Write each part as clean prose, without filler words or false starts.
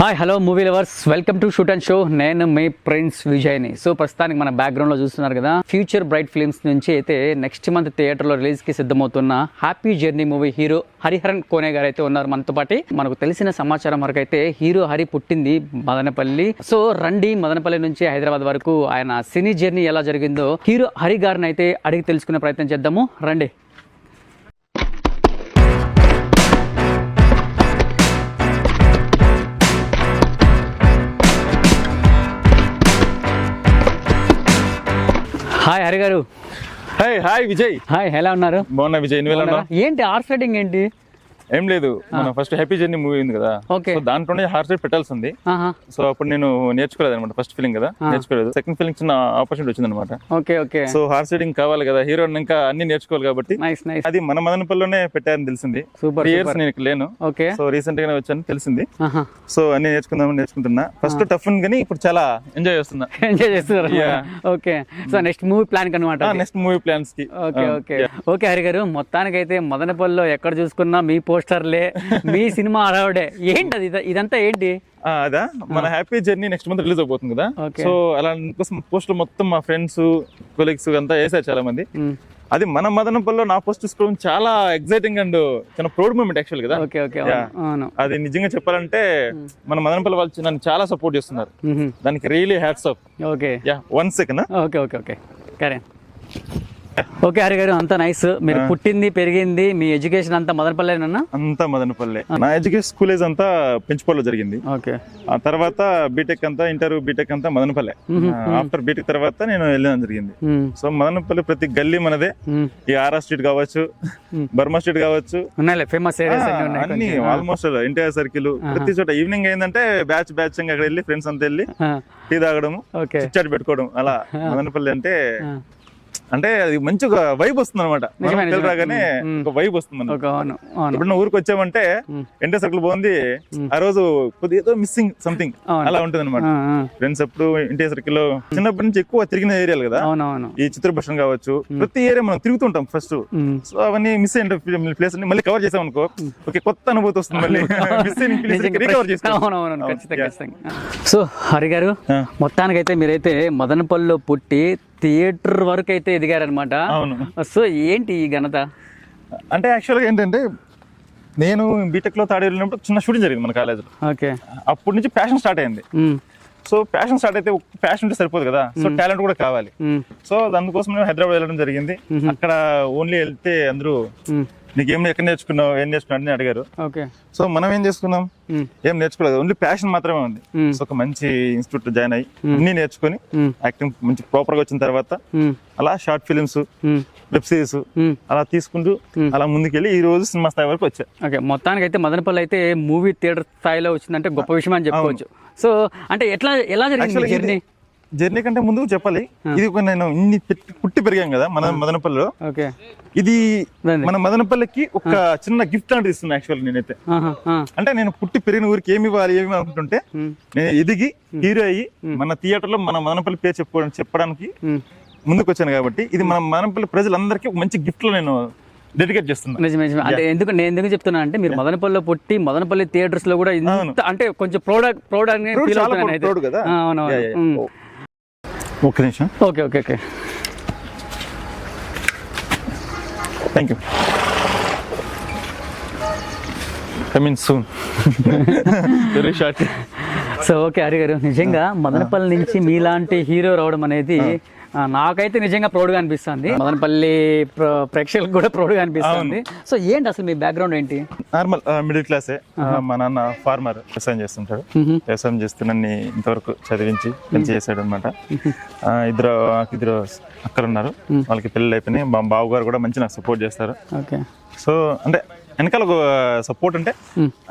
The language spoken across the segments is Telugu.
Hi hello movie lovers, welcome to shoot and show. నేను మీ ప్రిన్స్ విజయ్ని. సో ప్రస్తుతానికి మన బ్యాక్గ్రౌండ్లో చూస్తున్నారు కదా, ఫ్యూచర్ బ్రైట్ ఫిల్మ్స్ నుంచి అయితే నెక్స్ట్ మంత్ థియేటర్లో రిలీజ్కి సిద్ధమవుతున్న happy journey movie hero Hariharan Kone garu అయితే ఉన్నారు మనతో పాటు. మనకు తెలిసిన సమాచారం వరకు అయితే హీరో హరి పుట్టింది మదనపల్లి. సో రండి మదనపల్లి నుంచి హైదరాబాద్ వరకు ఆయన సినీ జర్నీ ఎలా జరిగిందో హీరో హరి గారిని అయితే అడిగి తెలుసుకునే ప్రయత్నం చేద్దాము. రండి. హాయ్ హరి గారు. హాయ్ విజయ్. హాయ్, ఎలా ఉన్నారు? బాగున్నా విజయ్, ఏంటి హార్స్ రైడింగ్ ఏంటి? ఏం లేదు, మన ఫస్ట్ హ్యాపీ జర్నీ మూవీ ఉంది కదా, సో దాంట్లోనే హార్స్ రైడ్ పెట్టాల్సి ఉంది. సో అప్పుడు నేను నేర్చుకోలేదు అనమాట, ఫస్ట్ ఫీలింగ్ కదా, నేర్చుకోలేదు. సెకండ్ ఫీలింగ్ చిన్న ఆపర్చునిటీ వచ్చింది అనమాట. సో హార్స్ రైడింగ్ కావాలి కదా, హీరో ఇంకా అన్ని నేర్చుకోవాలి కాబట్టి అది మన మదనపల్లిలోనే పెట్టారని తెలిసింది. 3 years నేను ఇక్కడ లేను, సో రీసెంట్ గానే వచ్చాను తెలిసింది. సో అన్ని నేర్చుకుంటున్నా. ఫస్ట్ టఫ్ ఉంది కానీ ఇప్పుడు చాలా ఎంజాయ్ చేస్తున్నారు. Okay, so next movie plan అనమాట. నెక్స్ట్ మూవీ ప్లాన్స్ కి. ఓకే హరి గారు, మొత్తానికి అయితే మదనపల్లిలో ఎక్కడ చూసుకున్నా మీ పోస్టర్లే, మీ సినిమా అడవుడే. ఏంటి అది, ఇదంతా ఏంటి? అదా మన happy journey next month release అయిపోతుంది కదా, సో అలా కోసం పోస్టర్ మొత్తం మా ఫ్రెండ్స్ కొలీగ్స్ అంతా వేసారు చాలా మంది. అది మన మదనపల్లిలో నా పోస్ట్ తీసుకోవడం చాలా ఎక్సైటింగ్ అండ్ చాలా ప్రౌడ్ మూమెంట్ యాక్చువల్ కదా. అది నిజంగా చెప్పాలంటే మన మదనపల్లి వాళ్ళు నన్ను చాలా సపోర్ట్ చేస్తున్నారు, దానికి really hats off. Okay, 1 second. Okay Hari గారు, అంతా నైస్. మీరు పుట్టింది పెరిగింది మీ ఎడ్యుకేషన్ అంతా మదనపల్లేనా? అంతా మదనపల్లె. నా ఎడ్యుకేషన్ స్కూలేజ్ అంతా పెంచుకోలో జరిగింది. ఆ తర్వాత బీటెక్ అంతా, ఇంటర్ బీటెక్ అంతా మదనపల్లె. ఆఫ్టర్ బీటెక్ తర్వాత నేను వెళ్ళడం జరిగింది. సో మదనపల్లి ప్రతి గల్లీ మనదే. ఈ ఆర్ఆర్ స్ట్రీట్ కావచ్చు, బర్మా స్ట్రీట్ కావచ్చు, ఫేమస్ అన్ని ఆల్మోస్ట్ ఎన్టీఆర్ సర్కిల్, ప్రతి చోట ఈవినింగ్ అయిందంటే బ్యాచ్ అక్కడ వెళ్ళి ఫ్రెండ్స్ అంతా వెళ్ళి టీ తాగడం, చిట్చాట్ పెట్టుకోవడం. అలా మదనపల్లి అంటే అది మంచిగా వైబ్ వస్తుంది అనమాట. రాగానే ఒక వైబ్ వస్తుంది. ఇప్పుడు ఊరికి వచ్చామంటే ఎన్టీఆర్ సర్కిల్ బాగుంది, ఆ రోజు కొద్దిగా ఏదో మిస్సింగ్ సంథింగ్ అలా ఉంటుంది అనమాట. ఫ్రెండ్స్ ఎప్పుడు ఎన్టీఆర్ సర్కిల్ లో చిన్నప్పటి నుంచి ఎక్కువ తిరిగిన ఏరియాలు కదా, ఈ చిత్రభూషణ్ కావచ్చు, ప్రతి ఏరియా మనం తిరుగుతుంటాం ఫస్ట్. సో అవన్నీ మిస్ అయిన ప్లేస్ అన్ని మళ్ళీ కవర్ చేసాం అనుకో, ఓకే కొత్త అనుభూతి వస్తుంది. మళ్ళీ మిస్ అయిన ప్లేస్ రికవర్ చేస్తాం. సో హరి గారు, మొత్తానికైతే మీరైతే మదనపల్లిలో పుట్టి థియేటర్ వరకు అయితే ఎదిగారనమాట. సో ఏంటి ఈ ఘనత? అంటే యాక్చువల్గా ఏంటంటే నేను బీటెక్ లో థర్డ్ ఇయర్ వెళ్ళినప్పుడు చిన్న షూటింగ్ జరిగింది మన కాలేజ్ లో. అప్పటి నుంచి ప్యాషన్ స్టార్ట్ అయింది. సో ప్యాషన్ స్టార్ట్ అయితే ప్యాషన్ ఉంటే సరిపోదు కదా, సో టాలెంట్ కూడా కావాలి. సో అందుకోసం నేను హైదరాబాద్ వెళ్ళడం జరిగింది. అక్కడ ఓన్లీ వెళ్తే అందరూ నీకేం ఎక్కడ నేర్చుకున్నావు, ఏం నేర్చుకున్నావు అని అడిగారు. సో మనం ఏం చేసుకున్నాం, ఏం నేర్చుకోలేదు, ఓన్లీ ప్యాషన్ మాత్రమే ఉంది. సో ఒక మంచి ఇన్స్టిట్యూట్ జాయిన్ అయ్యి అన్ని నేర్చుకుని యాక్టింగ్ మంచి ప్రాపర్ గా వచ్చిన తర్వాత అలా షార్ట్ ఫిలిమ్స్, వెబ్ సిరీస్ అలా తీసుకుంటూ అలా ముందుకెళ్ళి ఈ రోజు సినిమా స్థాయి వరకు వచ్చా. ఓకే, మొత్తానికి అయితే మదనపల్లి అయితే మూవీ థియేటర్ స్థాయిలో వచ్చిందంటే గొప్ప విషయం అని చెప్పుకోవచ్చు. సో అంటే ఎలా జరిగింది జర్నీ? జర్నీ కంటే ముందు చెప్పాలి, ఇది నేను ఇన్ని పుట్టి పెరిగాం కదా మన మదనపల్లిలో. ఇది మన మదనపల్లికి ఒక చిన్న గిఫ్ట్ లాంటిది ఇస్తున్నా యాక్చువల్. నేనైతే అంటే నేను పుట్టి పెరిగిన ఊరికి ఏమి ఇవ్వాలి ఏమి అనుకుంటుంటే, నేను ఎదిగి హీరో అయ్యి మన థియేటర్ లో మన మదనపల్లి పేరు చెప్పడానికి ముందుకు వచ్చాను. కాబట్టి ఇది మన మదనపల్లి ప్రజలందరికీ ఒక మంచి గిఫ్ట్ లో నేను డెడికేట్ చేస్తున్నా. అంటే నేను ఎందుకు చెప్తున్నా అంటే, మీరు మదనపల్లిలో పుట్టి మదనపల్లి థియేటర్స్ లో కూడా అంటే కొంచెం ప్రౌడ్ కదా. ఒక్క నిమిషం. Okay thank you. Coming soon. Very short. So okay Hari గారు, నిజంగా మదనపల్లి నుంచి మీలాంటి హీరో రావడం అనేది నాకైతే నిజంగా ప్రౌడ్గా అనిపిస్తుంది, మదనపల్లి ప్రేక్షకులకు కూడా ప్రౌడ్గా అనిపిస్తుంది. సో ఏంటి అసలు మీ బ్యాక్గ్రౌండ్ ఏంటి? నార్మల్ మిడిల్ క్లాసే. మా నాన్న ఫార్మర్, వ్యవసాయం చేస్తుంటాడు. వ్యవసాయం చేస్తూ నన్ను ఇంతవరకు చదివించి పెళ్లి చేశాడు అనమాట. ఇద్దరు అక్కలు ఉన్నారు, వాళ్ళకి పెళ్ళి అయిపోయినాయి. మా బావ గారు కూడా మంచి నాకు సపోర్ట్ చేస్తారు. సో అంటే వెనకాల సపోర్ట్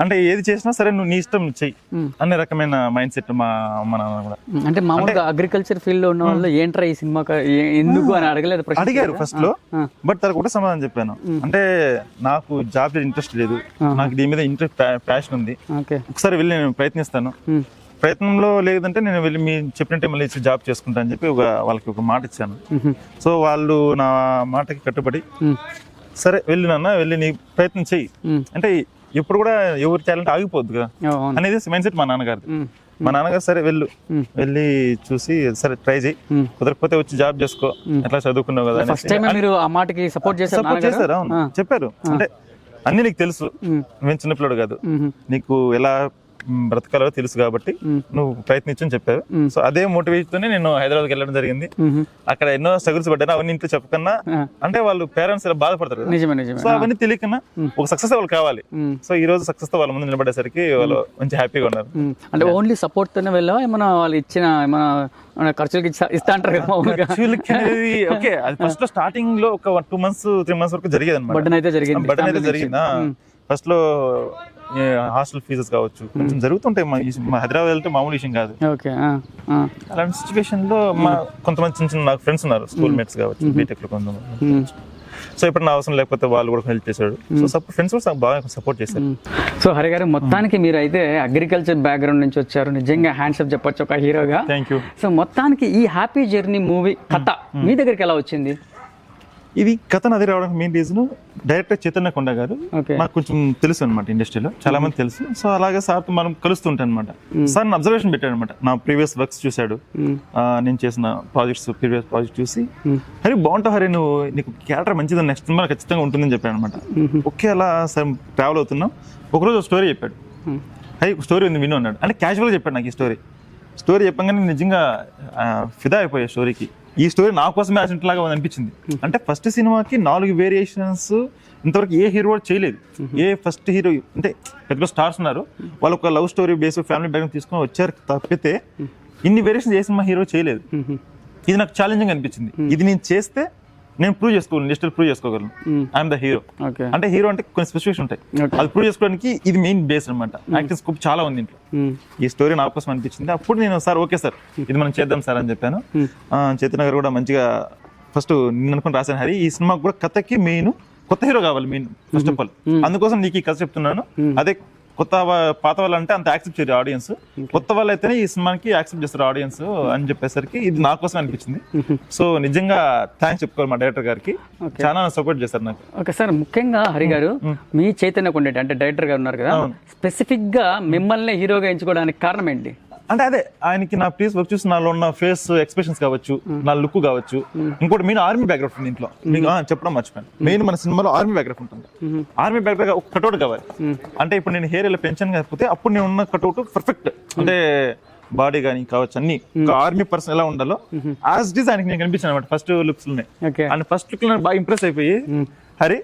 అంటే ఏది చేసినా సరే నువ్వు నీ ఇష్టం చెయ్యి అనే రకమైన మైండ్ సెట్ మా నాన్న కూడా. అంటే మామూలుగా అగ్రికల్చర్ ఫీల్డ్ లో ఉన్న వాళ్ళు ఏంట్రా ఈ సినిమా ఎందుకు అని అడిగారు ఫస్ట్ లో, బట్ తనకు కూడా సమాధానం చెప్పాను. అంటే నాకు జాబ్ ఇంట్రెస్ట్ లేదు, నాకు దీని మీద ఇంట్రెస్ట్ ప్యాషన్ ఉంది, ఒకసారి వెళ్ళి నేను ప్రయత్నిస్తాను, ప్రయత్నంలో లేదంటే నేను వెళ్ళి మీ చెప్పినట్టే మళ్ళీ జాబ్ చేసుకుంటా అని చెప్పి వాళ్ళకి ఒక మాట ఇచ్చాను. సో వాళ్ళు నా మాటకి కట్టుబడి సరే వెళ్ళి నాన్న వెళ్ళి నీ ప్రయత్నం చెయ్యి, అంటే ఎప్పుడు కూడా ఎవరి టాలెంట్ ఆగిపోద్దు కదా అవును. అనేది మైండ్ సెట్ మా నాన్నగారు. మా నాన్నగారు సరే వెళ్ళి చూసి సరే ట్రై చేయి, కుదరకపోతే వచ్చి జాబ్ చేసుకో, ఎట్లా చదువుకున్నావు కదా ఫస్ట్ టైం మీరు ఆ మాటకి సపోర్ట్ చేశారు. అవును చెప్పారు, అంటే అన్ని నీకు తెలుసు, నేను చిన్నపిల్లడు కాదు, నీకు ఎలా బ్రతకాలో తెలుసు కాబట్టి నువ్వు ప్రయత్నించని చెప్పారు. సో అదే మోటివేషన్ తోనే నేను హైదరాబాద్కి వెళ్ళడం జరిగింది. అక్కడ ఎన్నో స్ట్రగుల్స్ పడ్డాను, అవన్నీ ఇంట్లో చెప్పకన్నా, అంటే వాళ్ళు పేరెంట్స్ ఇలా బాధపడతారు కదా, సో అవన్నీ తెలియకన్నా ఒక సక్సెస్ వాళ్ళు కావాలి. సో ఈ రోజు సక్సెస్ తో వాళ్ళ ముందు నిలబడేసరికి వాళ్ళు మంచి హ్యాపీగా ఉన్నారు. అంటే ఓన్లీ సపోర్ట్ తోనే వెళ్ళావా, ఏమన్నా వాళ్ళు ఇచ్చిన ఏమైనా ఖర్చులకి ఇస్తా అంటారు కదా? ఓకే, అది ఫస్ట్ లో స్టార్టింగ్ లో ఒక 2 months 3 months వరకు జరిగేది అనమాట. బటన్ అయితే జరిగింది. ఫస్ట్ లో హాస్టల్ ఫీజెస్ కావచ్చు, కొంచెం జరుగుతుంటాయి. మా హైదరాబాద్ వెళ్తే మామూలు విషయం కాదు. అలాంటి సిచ్యువేషన్ లో కొంతమంది చిన్న చిన్న నాకు ఫ్రెండ్స్ ఉన్నారు, స్కూల్ మేట్స్ కావచ్చు, బీటెక్ లో కొంతమంది. సో ఇప్పుడు నా అవసరం లేకపోతే వాళ్ళు కూడా హెల్ప్ చేశాడు. సో ఫ్రెండ్స్ కూడా బాగా సపోర్ట్ చేశారు. సో హరి గారు, మొత్తానికి మీరు అయితే అగ్రికల్చర్ బ్యాక్గ్రౌండ్ నుంచి వచ్చారు, నిజంగా హ్యాండ్స్ అప్ చెప్పొచ్చు ఒక హీరోగా. Thank you. సో మొత్తానికి ఈ హ్యాపీ జర్నీ మూవీ కథ మీ దగ్గరికి ఎలా వచ్చింది? ఇది కథ నది రావడానికి మెయిన్ రీజన్ డైరెక్టర్ చైతన్య కొండ గారు. నాకు కొంచెం తెలుసు అనమాట, ఇండస్ట్రీలో చాలా మంది తెలుసు. సో అలాగే సార్తో మనం కలుస్తుంటాం అనమాట. సార్ నా అబ్జర్వేషన్ పెట్టాడు అనమాట, నా ప్రీవియస్ వర్క్స్ చూశాడు, నేను చేసిన ప్రాజెక్ట్స్, ప్రీవియస్ ప్రాజెక్ట్ చూసి, హరి బాగుంటావు హరి, నువ్వు నీకు క్యారెక్టర్ మంచిది, నెక్స్ట్ సినిమా ఖచ్చితంగా ఉంటుందని చెప్పాడు అనమాట. ఓకే, అలా సార్ ట్రావెల్ అవుతున్నాం. ఒకరోజు ఒక స్టోరీ చెప్పాడు, హరి స్టోరీ ఉంది విను అన్నాడు. అంటే క్యాజువల్గా చెప్పాడు నాకు ఈ స్టోరీ చెప్పగానే నిజంగా ఫిదా అయిపోయా స్టోరీకి. ఈ స్టోరీ నా కోసమే లాగా అనిపించింది. అంటే ఫస్ట్ సినిమాకి 4 వేరియేషన్స్ ఇంతవరకు ఏ హీరో చేయలేదు. ఏ ఫస్ట్ హీరో అంటే పెద్ద స్టార్స్ ఉన్నారు, వాళ్ళు ఒక love story base family background తీసుకొని వచ్చారు తప్పితే ఇన్ని వేరియేషన్స్ ఏ సినిమా హీరో చేయలేదు. ఇది నాకు ఛాలెంజింగ్ అనిపించింది. ఇది నేను చేస్తే నేను ప్రూవ్ చేసుకోగలను, ఇండస్ట్రీ ప్రూవ్ చేసుకోగలను, ఐఎమ్ ద హీరో. అంటే హీరో అంటే కొన్ని స్పెసిఫికేషన్ ఉంటాయి, అది ప్రూవ్ చేసుకోవడానికి ఇది మెయిన్ బేస్ అనమాట. యాక్టింగ్ స్కోప్ చాలా ఉంది ఇంట్లో. ఈ స్టోరీ నా కోసం అనిపించింది. అప్పుడు నేను సార్ ఓకే సార్ ఇది మనం చేద్దాం సార్ అని చెప్పాను. చైతన్య గారు కూడా మంచిగా ఫస్ట్ నేను అనుకుని రాశాను, హరి ఈ సినిమాకి కూడా కథకి మెయిన్ కొత్త హీరో కావాలి మెయిన్ ఫస్ట్ ఆఫ్ ఆల్, అందుకోసం నీకు ఈ కథ చెప్తున్నాను. అదే కొత్త పాత వాళ్ళు అంటే అంత యాక్సెప్ట్ చేయరు ఆడియన్స్, కొత్త వాళ్ళు అయితేనే ఈ సినిమాకి యాక్సెప్ట్ చేస్తారు ఆడియన్స్ అని చెప్పేసరికి ఇది నా కోసం అనిపించింది. సో నిజంగా థ్యాంక్స్ చెప్పుకోవాలి మా డైరెక్టర్ గారికి, చాలా సపోర్ట్ చేశారు నాకు. ఓకే సార్, ముఖ్యంగా హరి గారు మీ చైతన్య కొండ అంటే డైరెక్టర్ గారు ఉన్నారు కదా, స్పెసిఫిక్ గా మిమ్మల్ని హీరోగా ఎంచుకోవడానికి కారణం ఏంటి? అంటే అదే ఆయనకి నా ప్రీవియస్ వర్క్ చూసి నాలో ఉన్న ఫేస్ ఎక్స్ప్రెషన్స్ కావచ్చు, నా లుక్ కావచ్చు. ఇంకోటి మెయిన్ ఆర్మీ బ్యాక్గ్రౌండ్ ఉంది ఇంట్లో, మీకు చెప్పడం మర్చిపోయాను. మెయిన్ మన సినిమాలో ఆర్మీ బ్యాక్గ్రౌండ్ ఉంటుంది. ఆర్మీ బ్యాక్గ్రౌండ్ ఒక కటౌట్ కావాలి. అంటే ఇప్పుడు నేను హెయిర్ ఇలా పెంచాను కాకపోతే అప్పుడు నేను ఉన్న కటౌట్ పర్ఫెక్ట్, అంటే బాడీ కానీ కావచ్చు అన్ని ఒక ఆర్మీ పర్సన్ ఎలా ఉండాలో యాజ్ ఇట్ ఈస్ ఆయనకి నేను కనిపించాను అనమాట ఫస్ట్ లుక్స్ లోనే. అండ్ ఫస్ట్ లుక్ లో బాగా ఇంప్రెస్ అయిపోయి, హరి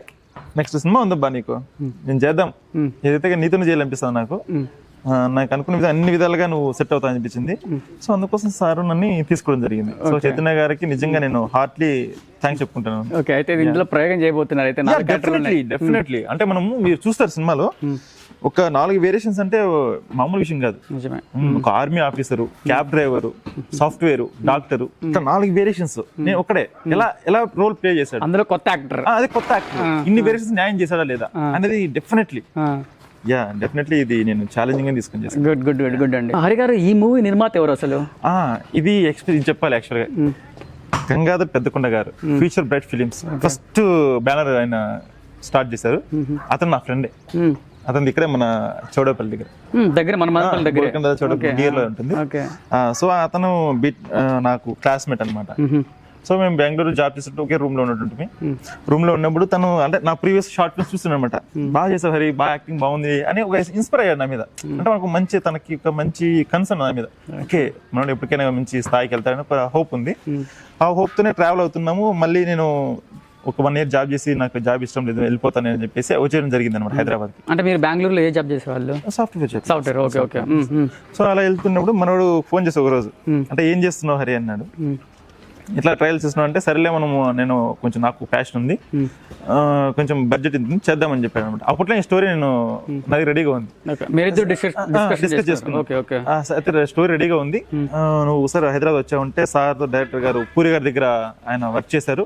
నెక్స్ట్ సినిమా ఉందబ్బా నీకు, నేను చేద్దాం, ఏదైతే నీతోనే చేయాలనిపిస్తుంది నాకు అనుకున్న విధంగా అన్ని విధాలుగా నువ్వు సెట్ అవుతా అనిపించింది. సో అందుకోసం సార్ నన్ను తీసుకోవడం జరిగింది. సో చైతన్య గారికి నిజంగా నేను హార్ట్లీ థ్యాంక్స్ చెప్పుకుంటాను. ఓకే, అయితే ఇందులో ప్రయోగం చేయబోతున్నారు అయితే? డెఫినెట్లీ. అంటే మనం మీరు చూస్తారు సినిమాలో ఒక 4 వేరియేషన్స్ అంటే మామూలు విషయం కాదు. ఒక army officer, cab driver, software, doctor, ఇట్లా 4 వేరియేషన్స్ నేను ఒక్కడే ఎలా రోల్ ప్లే చేశాడు. అందులో కొత్త యాక్టర్, అదే కొత్త యాక్టర్ ఇన్ని వేరియేషన్స్ న్యాయం చేశాడా లేదా అనేది డెఫినెట్లీ ఇది నేను ఛాలెంజింగ్ గా తీసుకొని చేశాను. గుడ్ అండి. హరి గారు, ఈ మూవీ నిర్మాత ఎవరు అసలు? ఇది ఎక్స్పీరియన్స్ చెప్పాలి. యాక్చువల్ గా గంగాధర్ పెద్దకొండ గారు, future bright films first banner ఆయన స్టార్ట్ చేశారు. అతను నా ఫ్రెండే, అతను ఇక్కడే మన చౌడపల్లి దగ్గర మన గీర్ లో ఉంటుంది. సో అతను నాకు క్లాస్మేట్ అనమాట. సో మేము బెంగళూరు జాబ్ చేసినట్టు ఒకే రూమ్ లో ఉన్నట్టు. రూమ్ లో ఉన్నప్పుడు తను అంటే నా ప్రీవియస్ షార్ట్ ఫిల్మ్స్ చూస్తున్నాను అనమాట. బాగా చేసావు హరి, బాగా యాక్టింగ్ బాగుంది అని ఒక ఇన్స్పైర్ అయ్యాడు నా మీద. అంటే మనకు తనకి ఒక మంచి కన్సర్న్ నా మీద, ఓకే మనం ఎప్పటికైనా మంచి స్థాయికి వెళ్తాడని ఒక హోప్ ఉంది. ఆ హోప్ తోనే ట్రావెల్ అవుతున్నాము. మళ్ళీ నేను ఒక 1 year జాబ్ చేసి నాకు జాబ్ ఇష్టం లేదు, వెళ్ళిపోతాను అని చెప్పేసి వచ్చేయడం జరిగింది అనమాట హైదరాబాద్ కి. అంటే మీరు బెంగళూరులో ఏ జాబ్ చేసేవాళ్ళు? సాఫ్ట్వేర్. ఓకే. సో అలా వెళ్తున్నప్పుడు మనోడు ఫోన్ చేసి ఒక రోజు, అంటే ఏం చేస్తున్నావు హరి అన్నాడు. ఇట్లా ట్రయల్స్ చేస్తున్నావు అంటే సరేలే నేను కొంచెం నాకు ప్యాషన్ ఉంది, కొంచెం బడ్జెట్ చేద్దామని చెప్పాను అనమాట. అప్పట్లో ఈ స్టోరీ నాకు రెడీగా ఉంది, డిస్కస్ చేసుకున్నాను. అయితే స్టోరీ రెడీగా ఉంది. నువ్వు సార్ హైదరాబాద్ వచ్చావంటే సార్ డైరెక్టర్ గారు పూరి గారి దగ్గర ఆయన వర్క్ చేశారు,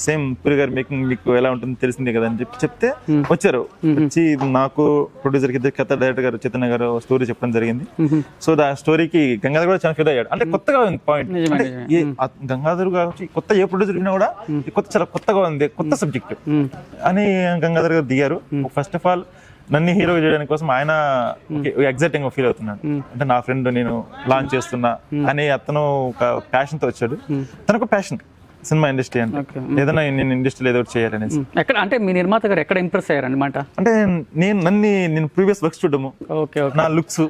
సేమ్ పూరి గారి మేకింగ్ మీకు ఎలా ఉంటుంది తెలిసిందే కదా అని చెప్తే వచ్చారు. వచ్చి నాకు ప్రొడ్యూసర్ కి కథ డైరెక్టర్ గారు చైతన్య గారు స్టోరీ చెప్పడం జరిగింది. సో ఆ స్టోరీకి గంగాధర్ కూడా చాలా ఫిదా అయ్యాడు. అంటే కొత్తగా ఉంది పాయింట్, గంగాధర్ కావచ్చు కొత్త ఏ ప్రొడ్యూసర్ విన్నా కూడా చాలా కొత్తగా ఉంది, కొత్త సబ్జెక్ట్ అని గంగాధర్ గారు దిగారు. ఫస్ట్ ఆఫ్ ఆల్ నన్ను హీరో చేయడానికి కోసం ఆయన ఎగ్జైటింగ్ ఫీల్ అవుతున్నాడు. అంటే నా ఫ్రెండ్ నేను లాంచ్ చేస్తున్నా అని అతను ఒక ప్యాషన్ తో వచ్చాడు. తనకు ప్యాషన్ సినిమా ఇండస్ట్రీ అంటే ఏదైనా నేను ఇండస్ట్రీలో ఏదో చేయాలనేసి. ఎక్కడ అంటే మీ నిర్మాత గారు ఎక్కడ ఇంప్రెస్ అయ్యారనమాట? అంటే నేను ప్రీవియస్ వర్క్స్ చూడము, నా లుక్స్,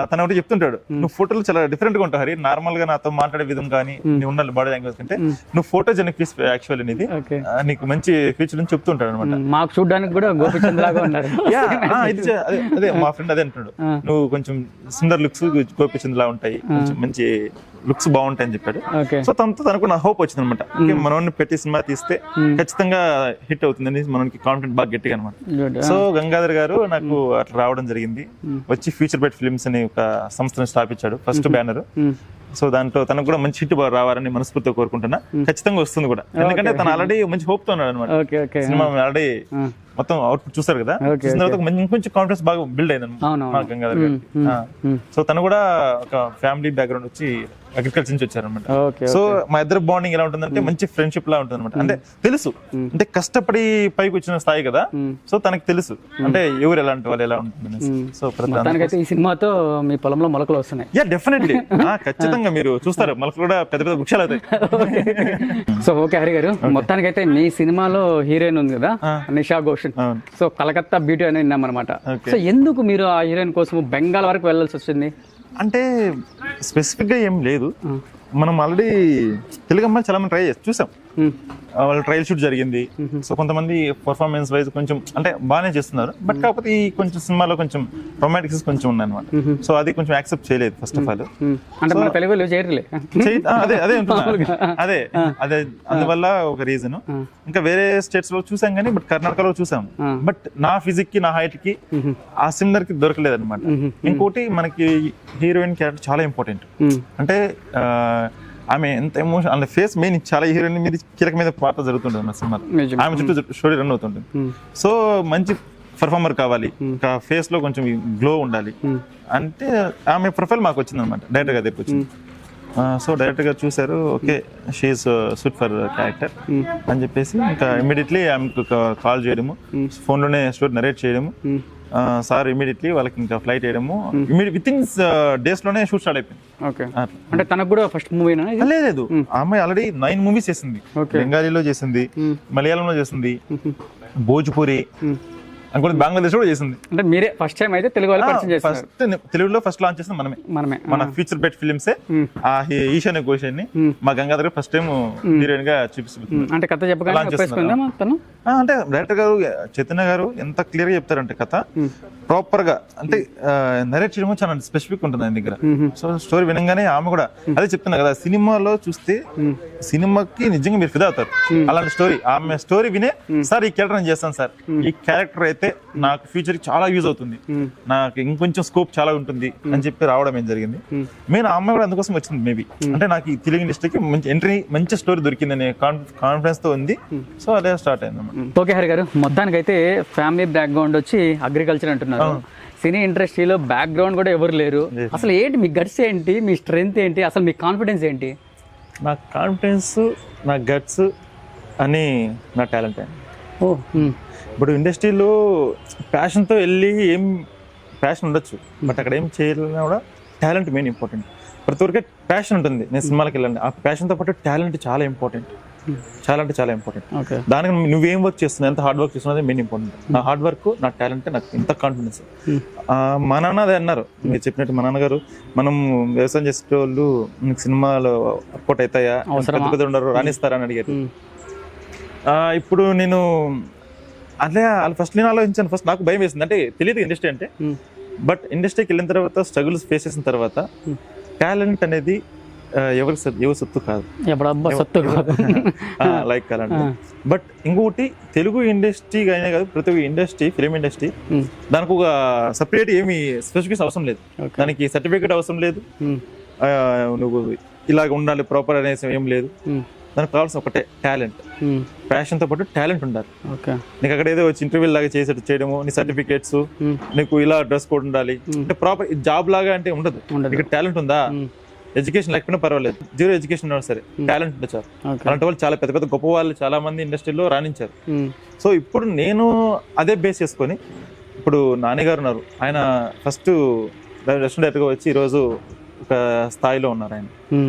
తన ఒకటి చెప్తుంటాడు, నువ్వు ఫోటోలు చాలా డిఫరెంట్ గా ఉంటావు హరి, నార్మల్ గా నాతో మాట్లాడే విధం కానీ నువ్వు ఉండాలి బాడీ లాంగ్వేజ్ కంటే నువ్వు ఫోటోజెనిక్ పీస్ యాక్చువల్ అనేది నీకు మంచి ఫ్యూచర్ అని చెప్తుంటాడు అనమాట. మాకు చూడడానికి కూడా గోపిచంద్ లాగా ఉన్నారు. అదే మా ఫ్రెండ్ అదే అంటున్నాడు, నువ్వు కొంచెం సుందర్ లుక్స్ గోపిచంద్ లా ఉంటాయి, కొంచెం మంచి లుక్స్ బాగుంటాయి అని చెప్పాడు. సో తనకు నా హోప్ వచ్చింది అనమాట, మనోని పెట్టి సినిమా తీస్తే ఖచ్చితంగా హిట్ అవుతుందని మనకి కాన్ఫిడెంట్ బాగా గట్టిగా అనమాట. సో గంగాధర్ గారు నాకు అట్లా రావడం జరిగింది, వచ్చి ఫ్యూచర్ బెట్ ఫిల్మ్స్ అని ఒక సంస్థను స్థాపించాడు, ఫస్ట్ బ్యానర్. సో దాంట్లో తనకు కూడా మంచి హిట్ రావాలని మనస్ఫూర్తిగా కోరుకుంటున్నా. ఖచ్చితంగా వస్తుంది కూడా, ఎందుకంటే తను ఆల్రెడీ మంచి హోప్ తో ఉన్నాడు అనమాట. సినిమా ఆల్రెడీ మొత్తం అవుట్పుట్ చూసారు కదా, చూసిన తర్వాత కొంచెం కాన్ఫిడెన్స్ బాగా బిల్డ్ అయింది మా గంగాధర్ గారు. సో తను కూడా ఒక ఫ్యామిలీ బ్యాక్గ్రౌండ్ వచ్చి అగ్రికల్చర్ నుంచి వచ్చారనమాట. సో మా ఇద్దరు బాండింగ్ ఎలా ఉంటుందంటే మంచి ఫ్రెండ్షిప్ లా ఉంటుంది అనమాట. అంటే తెలుసు, అంటే కష్టపడి పైకి వచ్చిన స్థాయి కదా, సో తనకి తెలుసు అంటే ఎవరు ఎలాంటి వాళ్ళు ఎలా ఉంటుంది. సో ప్రధానంగా ఈ సినిమాతో మీ పొలంలో మొలకలు వస్తున్నాయి. యా డెఫినెట్లీ, ఖచ్చితంగా మీరు చూస్తారు, మొలకలు కూడా పెద్ద పెద్ద వృక్షాలు అవుతాయి. సో ఓకే హరి గారు, మొత్తానికైతే మీ సినిమాలో హీరోయిన్ ఉంది కదా నిషా ఘోషల్, సో కలకత్తా బ్యూటీ అని విన్నాం అనమాట. సో ఎందుకు మీరు ఆ హీరోయిన్ కోసం బెంగాల్ వరకు వెళ్ళాల్సి వచ్చింది? అంటే స్పెసిఫిక్ గా ఏం లేదు, మనం ఆల్రెడీ తెలుగు అమ్మాయిలు చాలా మంది ట్రై చేసి చూసాం, వాళ్ళ ట్రయల్ షూట్ జరిగింది. సో కొంతమంది పర్ఫార్మెన్స్ వైజ్ కొంచెం అంటే బాగానే చేస్తున్నారు, బట్ కాకపోతే ఈ కొంచెం సినిమాలో కొంచెం రొమాంటిక్స్ కొంచెం ఉన్నాయి అనమాట. సో అది కొంచెం యాక్సెప్ట్ చేయలేదు ఫస్ట్ ఆఫ్ ఆల్. అదే అందువల్ల ఒక రీజన్. ఇంకా వేరే స్టేట్స్ లో చూసాం కానీ, బట్ కర్ణాటకలో చూసాం, బట్ నా ఫిజిక్ కి నా హైట్ కి ఆ సిమిలర్ కి దొరకలేదు అనమాట. ఇంకోటి మనకి హీరోయిన్ క్యారెక్టర్ చాలా ఇంపార్టెంట్, అంటే ఆమె ఎంత ఎమోషన్, అంటే ఫేస్ మెయిన్ చాలా హీరోయిన్ మీద కీలక మీద పాత్ర జరుగుతుంటుంది మన సినిమా, ఆమె చుట్టూ స్టోరీ రన్ అవుతుంటుంది. సో మంచి పర్ఫార్మర్ కావాలి, ఫేస్ లో కొంచెం గ్లో ఉండాలి అంటే ఆమె ప్రొఫైల్ మాకు వచ్చింది అనమాట, డైరెక్టర్ గారి దగ్గరికి వచ్చింది. సో డైరెక్టర్ గారు చూసారు, okay she's suit for character అని చెప్పేసి ఇంకా ఇమీడియట్లీ ఆమెకు కాల్ చేయడము, ఫోన్లోనే స్టోరీ నరేట్ చేయడము, సార్ ఇమీడియట్లీ వాళ్ళకి ఇంకా ఫ్లైట్ వేయడము, విత్ ఇన్ డేస్ లోనే షూట్ స్టార్ట్ అయిపోయింది. అంటే తనకు కూడా ఫస్ట్ మూవీ లేదు, అమ్మాయి ఆల్రెడీ 9 మూవీస్ చేసింది, బెంగాలీలో చేసింది, మలయాళంలో చేసింది, భోజ్పురి అనుకుంటే బంగ్లాదేశ్ కూడా చేసింది. అంటే మీరే ఫస్ట్ టైం అయితే తెలుగు వాళ్ళు పరిచయం చేశారు. తెలుగులో ఫస్ట్ లాంచ్ చేసింది మనమే మన ఫ్యూచర్ బెట్ ఫిలిమ్సే. ఆ ఈశాన్య ఘోష్ ని మా గంగాధర్ ఫస్ట్ టైం హీరోయిన్ గా చూపిస్తుంది. అంటే కథ చెప్పగలను అంటే డైరెక్టర్ గారు చైతన్య గారు ఎంత క్లియర్ గా చెప్తారంటే కథ ప్రాపర్ గా, అంటే నరేట్ చేయడం చాలా స్పెసిఫిక్ ఉంటుంది ఆయన దగ్గర. సో స్టోరీ వినగానే ఆమె కూడా అదే చెప్తున్నా కదా, సినిమాలో చూస్తే సినిమాకి నిజంగా మీరు ఫిదా అవుతారు. అలాంటి స్టోరీ, ఆమె స్టోరీ వినే సార్ ఈ క్యారెక్టర్ నేను చేస్తాను సార్, ఈ క్యారెక్టర్ అయితే నాకు ఫ్యూచర్ చాలా యూజ్ అవుతుంది, నాకు ఇంకొంచెం స్కోప్ చాలా ఉంటుంది అని చెప్పి రావడం ఏం జరిగింది. మెయిన్ ఆ అమ్మాయి కూడా అందుకోసం వచ్చింది మేబీ, అంటే నాకు ఈ తెలుగు ఇండస్ట్రీకి మంచి ఎంట్రీ, మంచి స్టోరీ దొరికిందనే కాన్ఫిడెన్స్ తో ఉంది. సో అదే స్టార్ట్ అయింది. ఓకే హరి గారు, మొత్తానికి అయితే ఫ్యామిలీ బ్యాక్గ్రౌండ్ వచ్చి అగ్రికల్చర్ అంటున్నారు, సినీ ఇండస్ట్రీలో బ్యాక్గ్రౌండ్ కూడా ఎవరు లేరు, అసలు ఏంటి మీ గట్స్ ఏంటి, మీ స్ట్రెంగ్త్ ఏంటి, అసలు మీ కాన్ఫిడెన్స్ ఏంటి? నా కాన్ఫిడెన్స్, నా గట్స్ అని నా టాలెంట్. ఇప్పుడు ఇండస్ట్రీలో ప్యాషన్తో వెళ్ళి ఏం ప్యాషన్ ఉండొచ్చు, బట్ అక్కడ ఏం చేయాలన్నా కూడా టాలెంట్ మెయిన్ ఇంపార్టెంట్. ప్రతి ఒక్కరికి ప్యాషన్ ఉంటుంది, నేను సినిమాలకు వెళ్ళండి, ఆ ప్యాషన్తో పాటు టాలెంట్ చాలా ఇంపార్టెంట్, చాలా అంటే చాలా ఇంపార్టెంట్. దానికి నువ్వేం వర్క్ చేస్తున్నావు, ఎంత హార్డ్ వర్క్ చేస్తున్నావు మెయిన్ ఇంపార్టెంట్. నా హార్డ్ వర్క్, నా టాలెంట్, నాకు ఇంత కాన్ఫిడెన్స్. మా నాన్న అదే అన్నారు, మీరు చెప్పినట్టు మా నాన్నగారు, మనం వ్యవసాయం చేసే వాళ్ళు సినిమాలో వర్కౌట్ అవుతాయా, పెద్ద పెద్ద ఉండరు రాణిస్తారా అని అడిగారు. ఇప్పుడు నేను అట్లే ఫస్ట్ నేను ఆలోచించాను, ఫస్ట్ నాకు భయం వేసింది, అంటే తెలియదు ఇండస్ట్రీ అంటే, బట్ ఇండస్ట్రీకి వెళ్ళిన తర్వాత స్ట్రగుల్స్ ఫేస్ చేసిన తర్వాత టాలెంట్ అనేది ఎవరి సొత్తు కాదు, లైక్ అలాంటి. బట్ ఇంకొకటి తెలుగు ఇండస్ట్రీ అయినా కాదు, ప్రతి ఒక్క ఇండస్ట్రీ, ఫిలిం ఇండస్ట్రీ, దానికి ఒక సపరేట్ ఏమి స్పెసిఫికేషన్ అవసరం లేదు, దానికి సర్టిఫికేట్ అవసరం లేదు, నువ్వు ఇలాగ ఉండాలి ప్రాపర్ అనేసి ఏం లేదు. దానికి కావాల్సిన ఒకటే టాలెంట్, ప్యాషన్ తో పాటు టాలెంట్ ఉండాలి. నీకు అక్కడ ఏదో వచ్చి ఇంటర్వ్యూ లాగా చేయడము, నీ సర్టిఫికేట్స్, నీకు ఇలా డ్రెస్ కోడ్ ఉండాలి అంటే ప్రాపర్ జాబ్ లాగా అంటే ఉండదు. ఇక్కడ టాలెంట్ ఉందా, ఎడ్యుకేషన్ లేకపోయినా పర్వాలేదు, జీరో ఎడ్యుకేషన్ ఉన్నా సరే టాలెంట్ ఉంటే చాలు. అలాంటి వాళ్ళు చాలా పెద్ద పెద్ద గొప్ప వాళ్ళు చాలా మంది ఇండస్ట్రీలో రాణించారు. సో ఇప్పుడు నేను అదే బేస్ చేసుకొని ఇప్పుడు నాని గారు ఉన్నారు, ఆయన ఫస్ట్ రెస్టారెంట్ డైరెక్టర్గా వచ్చి ఈరోజు ఒక స్థాయిలో ఉన్నారు. ఆయన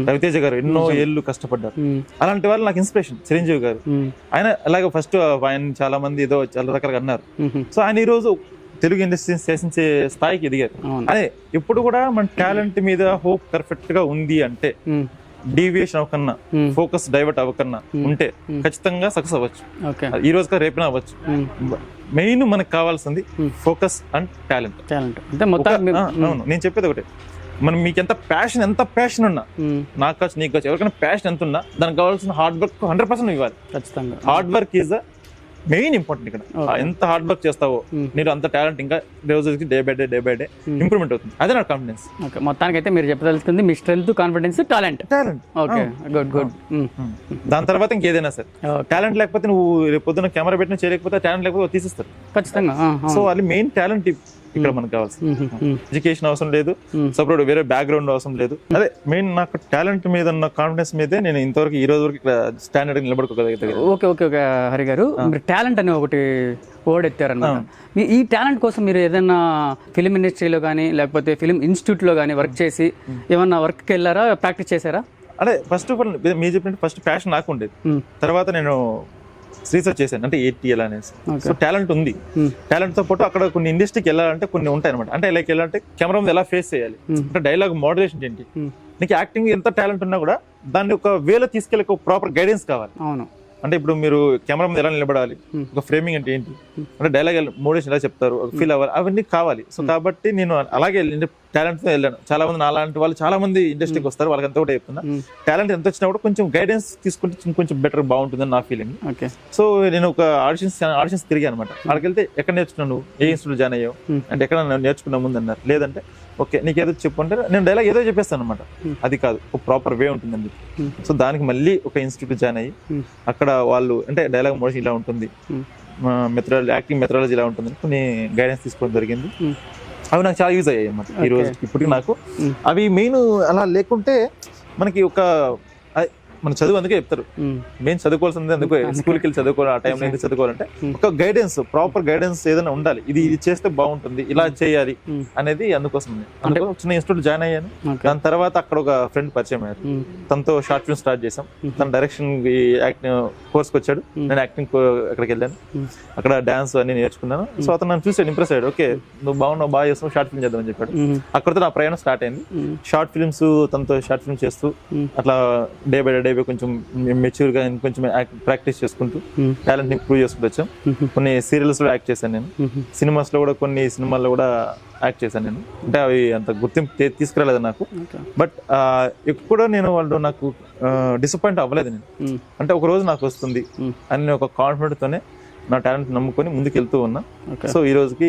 రవితేజ గారు ఎన్నో ఏళ్ళు కష్టపడ్డారు. అలాంటి వాళ్ళు నాకు ఇన్స్పిరేషన్. చిరంజీవి గారు ఆయన అలాగే ఫస్ట్ ఆయన చాలా మంది ఏదో చాలా రకాలుగా అన్నారు. సో ఆయన ఈ రోజు తెలుగు ఇండస్ట్రీ శాసించే స్థాయికి ఎదిగారు. అదే ఇప్పుడు కూడా మన టాలెంట్ మీద హోప్ పర్ఫెక్ట్ గా ఉంది అంటే, డీవియేషన్ అవ్వకన్నా, ఫోకస్ డైవర్ట్ అవ్వకన్నా ఉంటే ఖచ్చితంగా సక్సెస్ అవ్వచ్చు. ఈ రోజు రేపైనా అవ్వచ్చు. మెయిన్ మనకు కావాల్సింది ఫోకస్ అండ్ టాలెంట్. అవును, నేను చెప్పేది ఒకటే, మనం మీకు ఎంత ప్యాషన్ ఉన్నా, నాకు కావచ్చు నీకు కావచ్చు, ఎవరికైనా ప్యాషన్ ఎంత ఉన్నా దానికి కావాల్సిన హార్డ్ వర్క్ 100% ఇవ్వాలి. ఖచ్చితంగా hard work is main important. ఇక్కడ ఎంత హార్డ్ వర్క్ చేస్తావో మీరు అంత టాలెంట్ ఇంకా రోజుకి డే బై డే ఇంప్రూవ్మెంట్ అవుతుంది. అదే నా కాన్ఫిడెన్స్. మొత్తానికి అయితే మీరు చెప్పదలుచుకుంది మీ strength, confidence, talent. Okay, good. దాని తర్వాత ఇంకేదైనా సరే, టాలెంట్ లేకపోతే నువ్వు రేపు పొద్దున కెమెరా పెట్టిన చేయలేకపోతే, టాలెంట్ లేకపోతే తీసిస్తారు ఖచ్చితంగా. సో అది మెయిన్ టాలెంట్ ఇక్కడ మనకు కావాల్సింది. ఎడ్యుకేషన్ అవసరం లేదు, సపరేట్ వేరే బ్యాక్గ్రౌండ్ అవసరం లేదు. అదే మెయిన్ నాకు టాలెంట్ మీద ఉన్న కాన్ఫిడెన్స్ మీదే నేను ఇంతవరకు ఈ రోజు వరకు ఇక్కడ స్టాండర్డ్ నిలబడుకోగలుగుతాను. ఓకే హరి గారు, మీరు టాలెంట్ అనే ఒకటి వర్డ్ ఎత్తారన్నమాట. ఈ టాలెంట్ కోసం మీరు ఏదైనా ఫిలిం ఇండస్ట్రీలో కానీ లేకపోతే ఫిలిం ఇన్స్టిట్యూట్లో కానీ వర్క్ చేసి ఏమన్నా వర్క్కి వెళ్ళారా, ప్రాక్టీస్ చేశారా? అదే ఫస్ట్ ఆఫ్ ఆల్ మీరు చెప్పినట్టు ఫస్ట్ ప్యాషన్ నాకు ఉండేది. తర్వాత నేను రీసెర్చ్ చేశాను, అంటే ATL అనేసి. సో టాలెంట్ ఉంది. టాలెంట్ తో పాటు అక్కడ కొన్ని ఇండస్ట్రీకి వెళ్ళాలంటే కొన్ని ఉంటాయి అనమాట. అంటే లైక్ ఎలా అంటే కెమెరా ముందు ఎలా ఫేస్ చేయాలి, అంటే డైలాగ్ మోడరేషన్ ఏంటి, నీకు యాక్టింగ్ ఎంత టాలెంట్ ఉన్నా కూడా దాన్ని ఒక వేలో తీసుకెళ్ళి ఒక ప్రాపర్ గైడెన్స్ కావాలి. అవును, అంటే ఇప్పుడు మీరు కెమెరా ముందు ఎలా నిలబడాలి, ఒక ఫ్రేమింగ్ అంటే ఏంటి, అంటే డైలాగ్ మోడరేషన్ ఎలా చెప్తారు, ఫీల్ అవ్వాలి, అవన్నీ కావాలి. సో కాబట్టి నేను అలాగే టాలెంట్ తో వెళ్ళాను. చాలా మంది అలాంటి వాళ్ళు చాలా మంది ఇండస్ట్రీకి వస్తారు, వాళ్ళకి ఎంత కూడా చెప్తున్నా, టాలెంట్ ఎంత వచ్చినా కూడా కొంచెం గైడెన్స్ తీసుకుంటే కొంచెం బెటర్ బాగుంటుందని నా ఫీలింగ్. సో నేను ఒక ఆడిషన్స్ తిరిగాను అనమాట. అక్కడికి వెళ్తే ఎక్కడ నేర్చుకున్నావు నువ్వు, ఏ ఇన్స్టిట్యూట్ జాయిన్ అయ్యావు అంటే, ఎక్కడ నేర్చుకున్న ముందు అన్నారు. లేదంటే ఓకే నీకు ఏదో చెప్పు అంటే నేను డైలాగ్ ఏదో చెప్పేస్తాను అనమాట. అది కాదు, ఒక ప్రాపర్ వే ఉంటుందని చెప్పి. సో దానికి మళ్ళీ ఒక ఇన్స్టిట్యూట్ జాయిన్ అయ్యి అక్కడ వాళ్ళు అంటే డైలాగ్ మోడరేషన్ ఇలా ఉంటుంది, యాక్టింగ్ మెథడాలజీ ఇలా ఉంటుంది, కొన్ని గైడెన్స్ తీసుకోవడం జరిగింది. అవి నాకు చాలా యూజ్ అయ్యాయి అన్నమాట. ఈ రోజు ఇప్పటికి నాకు అవి మెయిన్ అలా లేకుంటే మనకి ఒక మన చదువు అందుకే చెప్తారు, మెయిన్ చదువుకోవాల్సింది అందుకే స్కూల్కి వెళ్ళి చదువుకోవాలి. ఆ టైంలో ఎందుకు చదువుకోవాలంటే ఒక గైడెన్స్, ప్రాపర్ గైడెన్స్ ఏదైనా ఉండాలి. ఇది చేస్తే బాగుంటుంది, ఇలా చేయాలి అనేది అందుకోసం. అంటే చిన్న ఇన్స్టిట్యూట్ జాయిన్ అయ్యాను. దాని తర్వాత అక్కడ ఒక ఫ్రెండ్ పరిచయం అయ్యారు, తనతో షార్ట్ ఫిల్మ్ స్టార్ట్ చేసాం. తన డైరెక్షన్ కోర్స్కి వచ్చాడు, నేను యాక్టింగ్ అక్కడికి వెళ్ళాను. అక్కడ డాన్స్ అన్ని నేర్చుకున్నాను. సో అతను నన్ను చూసాడు, ఇంప్రెస్ అయ్యాడు. ఓకే నువ్వు బాగున్నావు, బాగా చేస్తావు, షార్ట్ ఫిల్మ్ చేద్దామని చెప్పాడు. అక్కడితో నా ప్రయాణం స్టార్ట్ అయింది. షార్ట్ ఫిల్మ్స్ తనతో షార్ట్ ఫిల్మ్ చేస్తూ అట్లా డే బై డే కొంచెం మెచ్యూర్ గా కొంచెం ప్రాక్టీస్ చేసుకుంటూ టాలెంట్ ని ప్రూవ్ చేసుకుంటూ వచ్చాం. కొన్ని సీరియల్స్ లో యాక్ట్ చేశాను నేను, సినిమాస్ లో కూడా కొన్ని సినిమాల్లో కూడా యాక్ట్ చేశాను నేను. అంటే అవి అంత గుర్తింపు తీసుకురాలేదు నాకు, బట్ ఎప్పుడో నేను వాళ్ళు నాకు డిసప్పాయింట్ అవ్వలేదు నేను. అంటే ఒక రోజు నాకు వస్తుంది అని ఒక కాన్ఫిడెంట్ తోనే నా టాలెంట్ నమ్ముకొని ముందుకు వెళ్తూ ఉన్నా. సో ఈ రోజుకి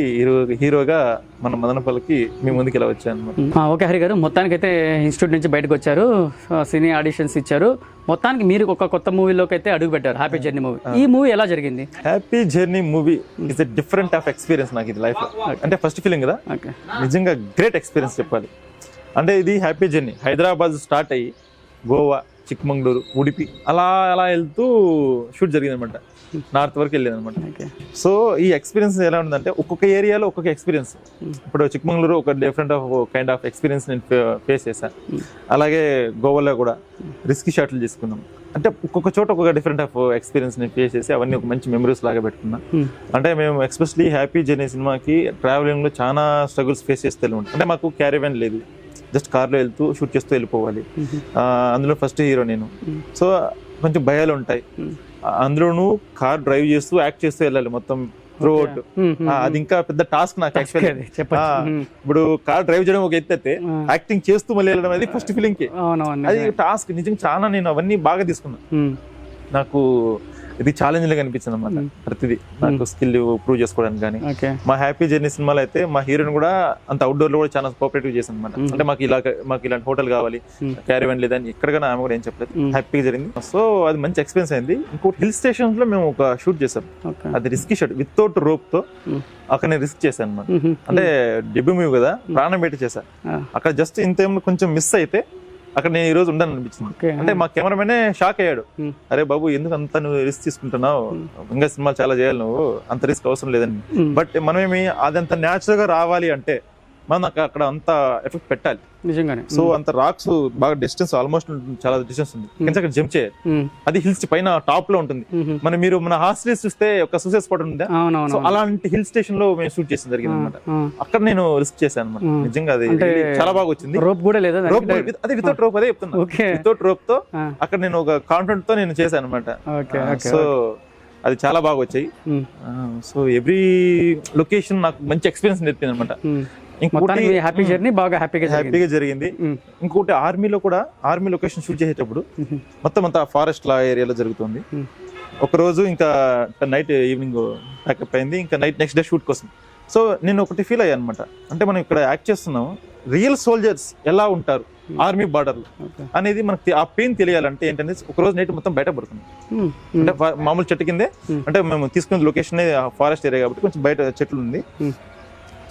హీరోగా మన మదనపల్లికి మీ ముందుకు ఇలా వచ్చాను. ఓకే హరి గారు, మొత్తానికి అయితే ఇన్స్టిట్యూట్ నుంచి బయటకు వచ్చారు, సినీ ఆడిషన్స్ ఇచ్చారు, మొత్తానికి మీరు ఒక కొత్త మూవీలోకి అయితే అడుగు పెట్టారు, హ్యాపీ జర్నీ మూవీ. ఈ మూవీ ఎలా జరిగింది? Happy journey movie is a different of experience నాకు ఇది లైఫ్ లో. అంటే ఫస్ట్ ఫీలింగ్ కదా, నిజంగా గ్రేట్ ఎక్స్పీరియన్స్ చెప్పాలి. అంటే ఇది హ్యాపీ జర్నీ హైదరాబాద్ స్టార్ట్ అయ్యి గోవా, చిక్మంగళూరు, ఉడిపి అలా అలా వెళ్తూ షూట్ జరిగింది అనమాట. నార్త్ వరకు వెళ్ళేది అనమాట. సో ఈ ఎక్స్పీరియన్స్ ఎలా ఉందంటే ఒక్కొక్క ఏరియాలో ఒక్కొక్క ఎక్స్పీరియన్స్. ఇప్పుడు చిక్మంగళూరు ఒక డిఫరెంట్ కైండ్ ఆఫ్ ఎక్స్పీరియన్స్ నేను ఫేస్ చేశాను. అలాగే గోవాలో కూడా రిస్కీ షాట్లు తీసుకున్నాం. అంటే ఒక్కొక్క చోట ఒక్కొక్క డిఫరెంట్ ఆఫ్ ఎక్స్పీరియన్స్ నేను ఫేస్ చేసి అవన్నీ ఒక మంచి మెమరీస్ లాగా పెట్టుకున్నా. అంటే మేము ఎస్పెషలీ హ్యాపీ జర్నీ సినిమాకి ట్రావెలింగ్ లో చాలా స్ట్రగుల్స్ ఫేస్ చేస్తే ఉంటాం. అంటే మాకు క్యారీవ్యాన్ లేదు, జస్ట్ కార్లో వెళ్తూ షూట్ చేస్తూ వెళ్ళిపోవాలి. అందులో ఫస్ట్ హీరో నేను. సో కొంచెం భయాలు ఉంటాయి. అందులోనూ కార్ డ్రైవ్ చేస్తూ యాక్ట్ చేస్తూ వెళ్ళాలి మొత్తం త్రూఅవుట్. అది ఇంకా పెద్ద టాస్క్ నాకు యాక్చువల్లీ. ఇప్పుడు కార్ డ్రైవ్ చేయడం ఒక ఎత్తు అయితే యాక్టింగ్ చేస్తూ మళ్ళీ వెళ్ళడం అనేది ఫస్ట్ ఫీలింగ్ కి అది టాస్క్. నిజంగా చాలా నేను అవన్నీ బాగా తీసుకున్నాను. నాకు ఇది ఛాలెంజింగ్ అనిపించింది అనమాట. ప్రతిదీ నాకు స్కిల్ ప్రూవ్ చేసుకోవడానికి. కానీ మా హ్యాపీ జర్నీ సినిమాలో అయితే మా హీరోయిన్ కూడా అంత అవుట్డోర్ లో కూడా చాలా కోఆపరేటివ్ చేసింది అనమాట. అంటే మాకు ఇలాంటి హోటల్ కావాలి, క్యారీవన్ లేదని ఎక్కడికైనా ఆమె కూడా ఏం చెప్పలేదు, హ్యాపీగా జరిగింది. సో అది మంచి ఎక్స్పీరియన్స్ అయింది. ఇంకోటి హిల్ స్టేషన్స్ లో మేము ఒక షూట్ చేసాం. అది రిస్కీ షాట్ వితౌట్ రోప్ తో. అక్కడ నేను రిస్క్ చేశాను అనమాట. అంటే డెబ్యూ మూవీ కదా, ప్రాణం పెట్టి చేశా. అక్కడ జస్ట్ ఇంత కొంచెం మిస్ అయితే అక్కడ నేను ఈ రోజు ఉండను అనిపించింది. అంటే మా కెమెరామెనే షాక్ అయ్యాడు, అరే బాబు ఎందుకు అంత నువ్వు రిస్క్ తీసుకుంటున్నావు, ఇంకా సినిమాలు చాలా చేయాలి, నువ్వు అంత రిస్క్ అవసరం లేదని. బట్ మనమేమి అదంత న్యాచురల్ గా రావాలి అంటే మనం అక్కడ అంత ఎఫెక్ట్ పెట్టాలి నిజంగానే. సో అంత రాక్స్ బాగా డిస్టెన్స్ ఆల్మోస్ట్ చాలా డిస్టెన్స్ ఉంది, కింద అక్కడ జంప్ చేయాలి. అది హిల్స్ పైన టాప్ లో ఉంటుంది. మీరు మన హాస్టల్స్ చూస్తే ఒక సూసైడ్ స్పాట్ ఉందా, సో అలాంటి హిల్ స్టేషన్ లో మేము షూట్ చేసిన జరిగింది అనమాట. అక్కడ నేను రిస్క్ చేశాను అనమాట. నిజంగా అది చాలా బాగా వచ్చింది. రోప్ కూడా లేదా? అది వితౌట్ రోప్, అదే చెప్తున్నా, వితౌట్ రోప్ తో అక్కడ నేను ఒక కాన్ఫిడెంట్ తో నేను చేశాను అనమాట. సో అది చాలా బాగా వచ్చాయి. సో ఎవ్రీ లొకేషన్ నాకు మంచి ఎక్స్పీరియన్స్ నేర్పింది అనమాట. హ్యాపీ జర్నీ బాగా హ్యాపీగా జరిగింది. ఇంకోటి ఆర్మీలో కూడా, ఆర్మీ లొకేషన్ షూట్ చేసేటప్పుడు మొత్తం అంతా ఫారెస్ట్ లా ఏరియాలో జరుగుతుంది. ఒక రోజు ఇంకా నైట్ ఈవినింగ్ ప్యాకప్ అయింది, ఇంకా నెక్స్ట్ డే షూట్ కోసం. సో నేను ఒకటి ఫీల్ అయ్యాను అనమాట, అంటే మనం ఇక్కడ యాక్ట్ చేస్తున్నాం, రియల్ సోల్జర్స్ ఎలా ఉంటారు ఆర్మీ బార్డర్ అనేది మనకి ఆ పెయిన్ తెలియాలంటే ఏంటంటే ఒక రోజు నైట్ మొత్తం బయట పడుతుంది. అంటే మామూలు చెట్టు కిందే, అంటే మేము తీసుకున్న లొకేషన్ ఫారెస్ట్ ఏరియా కాబట్టి కొంచెం బయట చెట్లు ఉంది,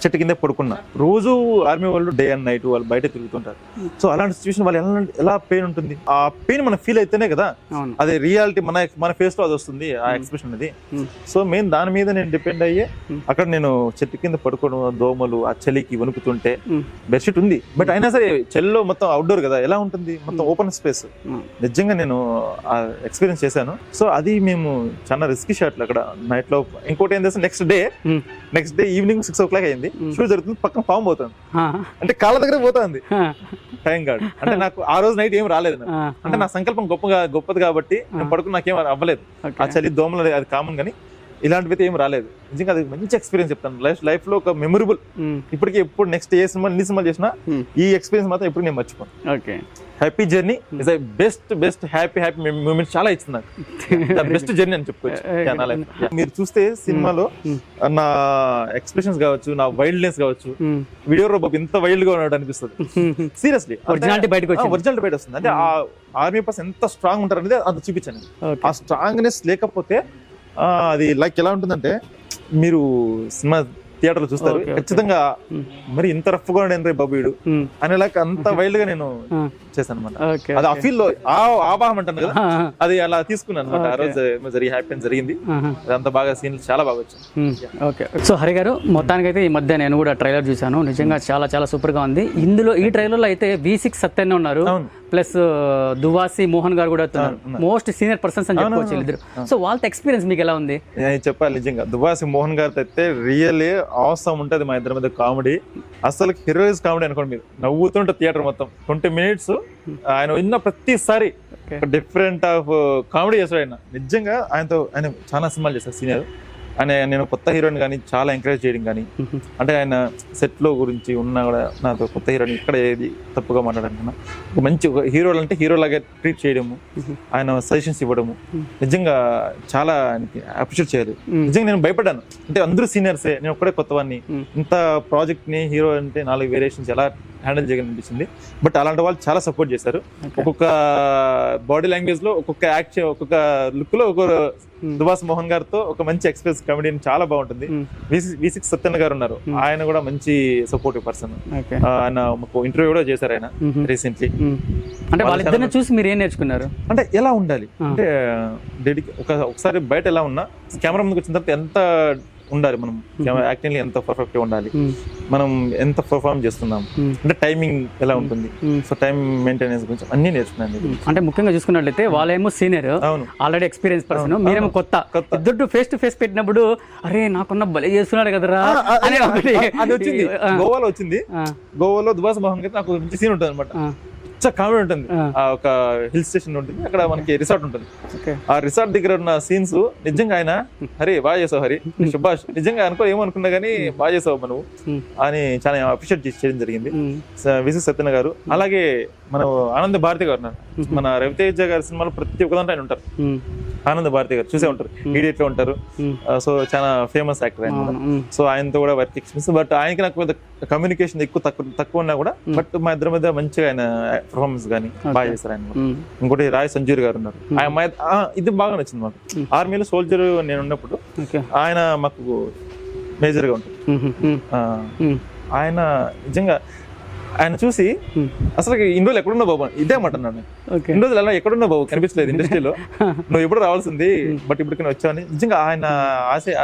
చెట్టు కింద పడుకున్నా. రోజు ఆర్మీ వాళ్ళు డే అండ్ నైట్ వాళ్ళు బయట తిరుగుతుంటారు. సో అలాంటి సిచ్యువేషన్ వాళ్ళు ఎలా పెయిన్ ఉంటుంది, ఆ పెయిన్ మనం ఫీల్ అయితేనే కదా అదే రియాలిటీ మన ఫేస్ లో అది వస్తుంది, ఆ ఎక్స్ప్రెషన్ అది. సో మెయిన్ దాని మీద నేను డిపెండ్ అయ్యే అక్కడ నేను చెట్టు కింద పడుకోవడం, దోమలు ఆ చలికి వణుకుతుంటే, బెడ్షీట్ ఉంది బట్ అయినా సరే చలిలో మొత్తం అవుట్డోర్ కదా, ఎలా ఉంటుంది మొత్తం ఓపెన్ స్పేస్. నిజంగా నేను ఆ ఎక్స్పీరియన్స్ చేశాను. సో అది మేము చాలా రిస్కీ షాట్లు అక్కడ నైట్ లో. ఇంకోటి ఏం చేస్తే నెక్స్ట్ డే ఈవినింగ్ 6 o'clock అయింది, షూ జరుగుతుంది, పక్కన పాము పోతుంది, అంటే కాళ్ళ దగ్గర పోతుంది టైం గార్డ్. అంటే నాకు ఆ రోజు నైట్ ఏం రాలేదు, అంటే నా సంకల్పం గొప్పది కాబట్టి నేను పడుకుని నాకేం అవ్వలేదు. ఆ చలి దోమలు అది కామన్, కానీ ఇలాంటివి అయితే ఏం రాలేదు. నిజంగా అది మంచి ఎక్స్పీరియన్స్ చెప్తాను, లైఫ్ లో ఒక మెమొరబుల్. ఇప్పటికీ ఎప్పుడు నెక్స్ట్ ఏ సినిమా ఎన్ని సినిమాలు చేసినా ఈ ఎక్స్పీరియన్స్ మాత్రం ఎప్పుడు నేను మర్చిపోను. Happy journey is best happy moment చాలా ఇచ్చింది నాకు, బెస్ట్ జర్నీ అని చెప్పుకోవచ్చు. మీరు చూస్తే సినిమాలో నా ఎక్స్ప్రెషన్స్ కావచ్చు, నా వైల్డ్నెస్ కావచ్చు, వీడియోలో బాబు ఎంత వైల్డ్ గా ఉన్నాడు అనిపిస్తుంది. సీరియస్లీ ఒరిజినాలిటీ బయట వస్తుంది. అంటే ఆ ఆర్మీ పర్సన్ ఎంత స్ట్రాంగ్ ఉంటారు అనేది అంత చూపించాను. ఆ స్ట్రాంగ్నెస్ లేకపోతే అది లైక్ ఎలా ఉంటుందంటే, మీరు సినిమా థియేటర్ లో చూస్తారు ఖచ్చితంగా మరి ఇంత రఫ్ గా ఉండే బాబు వీడు అనేలాగా అంత వైల్డ్ గా నేను చేశాను అనమాట. అది ఆ ఫీల్ లో ఆవాహం అంటాను కదా, అది అలా తీసుకున్నాను అనమాట. ఆ రోజు హ్యాపీ జరిగింది, అంత బాగా సీన్ చాలా బాగా వచ్చాయి. ఓకే. సో హరి గారు, మొత్తానికి అయితే ఈ మధ్య నేను కూడా ట్రైలర్ చూసాను, నిజంగా చాలా చాలా సూపర్ గా ఉంది. ఇందులో ఈ ట్రైలర్ లో అయితే V6 సత్యన్న ఉన్నారు, ప్లస్ దువాసి మోహన్ గారు కూడా మోస్ట్ సీనియర్ పర్సన్స్ అని చెప్పుకోవచ్చు ఇద్దరు. సో వాళ్ళ ఎక్స్పీరియన్స్ మీకు ఎలా ఉంది? చెప్పాలి, నిజంగా దువాసి మోహన్ గారితో అయితే రియల్లీ అవసరం ఉంటది. మా ఇద్దరి మీద కామెడీ అసలు హీరోయిస్ కామెడీ అనుకోండి, మీరు నవ్వుతుంటే థియేటర్ మొత్తం 20 minutes ఆయన విన్న ప్రతిసారి డిఫరెంట్ ఆఫ్ కామెడీ చేస్తాడు. ఆయన నిజంగా ఆయన చాలా సినిమాలు చేస్తారు సీనియర్. నేను కొత్త హీరోయిన్ కానీ చాలా ఎంకరేజ్ చేయడం కానీ, అంటే ఆయన సెట్ లో గురించి ఉన్నా కూడా నాతో కొత్త హీరోయిన్ ఇక్కడ ఏది తప్పుగా మాట్లాడడం కన్నా ఒక మంచి హీరోలు అంటే హీరోలాగా ట్రీట్ చేయడము, ఆయన సజెషన్స్ ఇవ్వడము, నిజంగా చాలా ఆయనకి అప్రిషియేట్ చేయాలి. నిజంగా నేను భయపడ్డాను, అంటే అందరూ సీనియర్సే, నేను ఒక్కడే కొత్తవాడిని, ఇంత ప్రాజెక్ట్ ని హీరో అంటే 4 వేరియేషన్స్ ఎలా హ్యాండిల్ చేయగలనిపించింది. బట్ అలాంటి వాళ్ళు చాలా సపోర్ట్ చేశారు. ఒక్కొక్క బాడీ లాంగ్వేజ్ లో, ఒక్కొక్క యాక్షన్, ఒక్కొక్క లుక్ లో ఒక్కొక్క దువాస్ మోహన్ గారితో ఒక మంచి ఎక్స్ప్రెస్ కామెడీ చాలా బాగుంటుంది. V6 సత్యన్న గారు ఉన్నారు, ఆయన కూడా మంచి సపోర్టివ్ పర్సన్. ఆయన మాకు ఇంటర్వ్యూ కూడా చేశారు ఆయన రీసెంట్లీ. అంటే వాళ్ళిద్దరిని చూసి మీరు ఏం నేర్చుకున్నారు? అంటే ఎలా ఉండాలి అంటే ఒకసారి బయట ఎలా ఉన్నా కెమెరా ముందుకు వచ్చిన తర్వాత ఎంత ఉండాలి, మనం యాక్టింగ్ ఎంత పర్ఫెక్ట్ గా ఉండాలి, మనం ఎంత పర్ఫార్మ్ చేస్తున్నాం, అంటే టైమింగ్ ఎలా ఉంటుంది, సో టైం మెయింటెనెన్స్ గురించి అన్ని నేర్చుకున్నాను. అంటే ముఖ్యంగా చూసుకున్నట్లయితే వాళ్ళేమో సీనియర్, ఆల్రెడీ ఎక్స్పీరియన్స్ పర్సన్, మీరేమో కొత్త. ఇద్దరు ఫేస్ టు ఫేస్ పెట్టినప్పుడు అరే నాకున్న భలే చేస్తున్నాడు కదరా అని అది వచ్చింది. గోవాలో వచ్చింది, గోవాలో దువాస్ మోహన్ గారు నాకు మంచి సీన్ ఉంటుంది అనమాట, కామెడీ ఉంటుంది. ఒక హిల్ స్టేషన్ ఉంటుంది, అక్కడ మనకి రిసార్ట్ ఉంటుంది. ఆ రిసార్ట్ దగ్గర ఉన్న సీన్స్ నిజంగా ఆయన హరి బాగా చేసావు, హరి సుభాష్ నిజంగా ఏమనుకున్నా కానీ బాగా చేసావు నువ్వు అని చాలా అప్రిషియేట్ చేయడం జరిగింది V6 సత్యన్న గారు. అలాగే మన ఆనంద్ భారతి గారు ఉన్నారు, మన రవితేజ గారి సినిమాలో ప్రతి ఒక్క దాంట్లో ఆయన ఉంటారు. ఆనంద్ భారతి గారు చూసే ఉంటారు, ఇడియట్ లో ఉంటారు. సో చాలా ఫేమస్ యాక్టర్ ఆయన. సో ఆయనతో కూడా వర్క్ ఎక్స్పీరియన్స్, బట్ ఆయనకి నాకు కమ్యూనికేషన్ తక్కువ ఉన్నా కూడా, బట్ మా ఇద్దరి మధ్య మంచిగా ఆయన పర్ఫార్మెన్స్ కానీ బాగా చేస్తారు ఆయన. ఇంకోటి రాయ్ సంజీవ్ గారు ఉన్నారు, ఇది బాగా నచ్చింది మాకు. ఆర్మీలో సోల్జర్ నేను ఉన్నప్పుడు ఆయన మాకు మేజర్ గా ఉంటుంది. ఆయన నిజంగా ఆయన చూసి అసలు ఇన్ని రోజులు ఎక్కడున్నా బాబు ఇదే మాట అన్నాను. ఇన్ని రోజులు అలా ఎక్కడున్నా బాబు కనిపించలేదు ఇండస్ట్రీలో, నువ్వు ఎప్పుడు రావాల్సింది బట్ ఇప్పుడు వచ్చావని నిజంగా ఆయన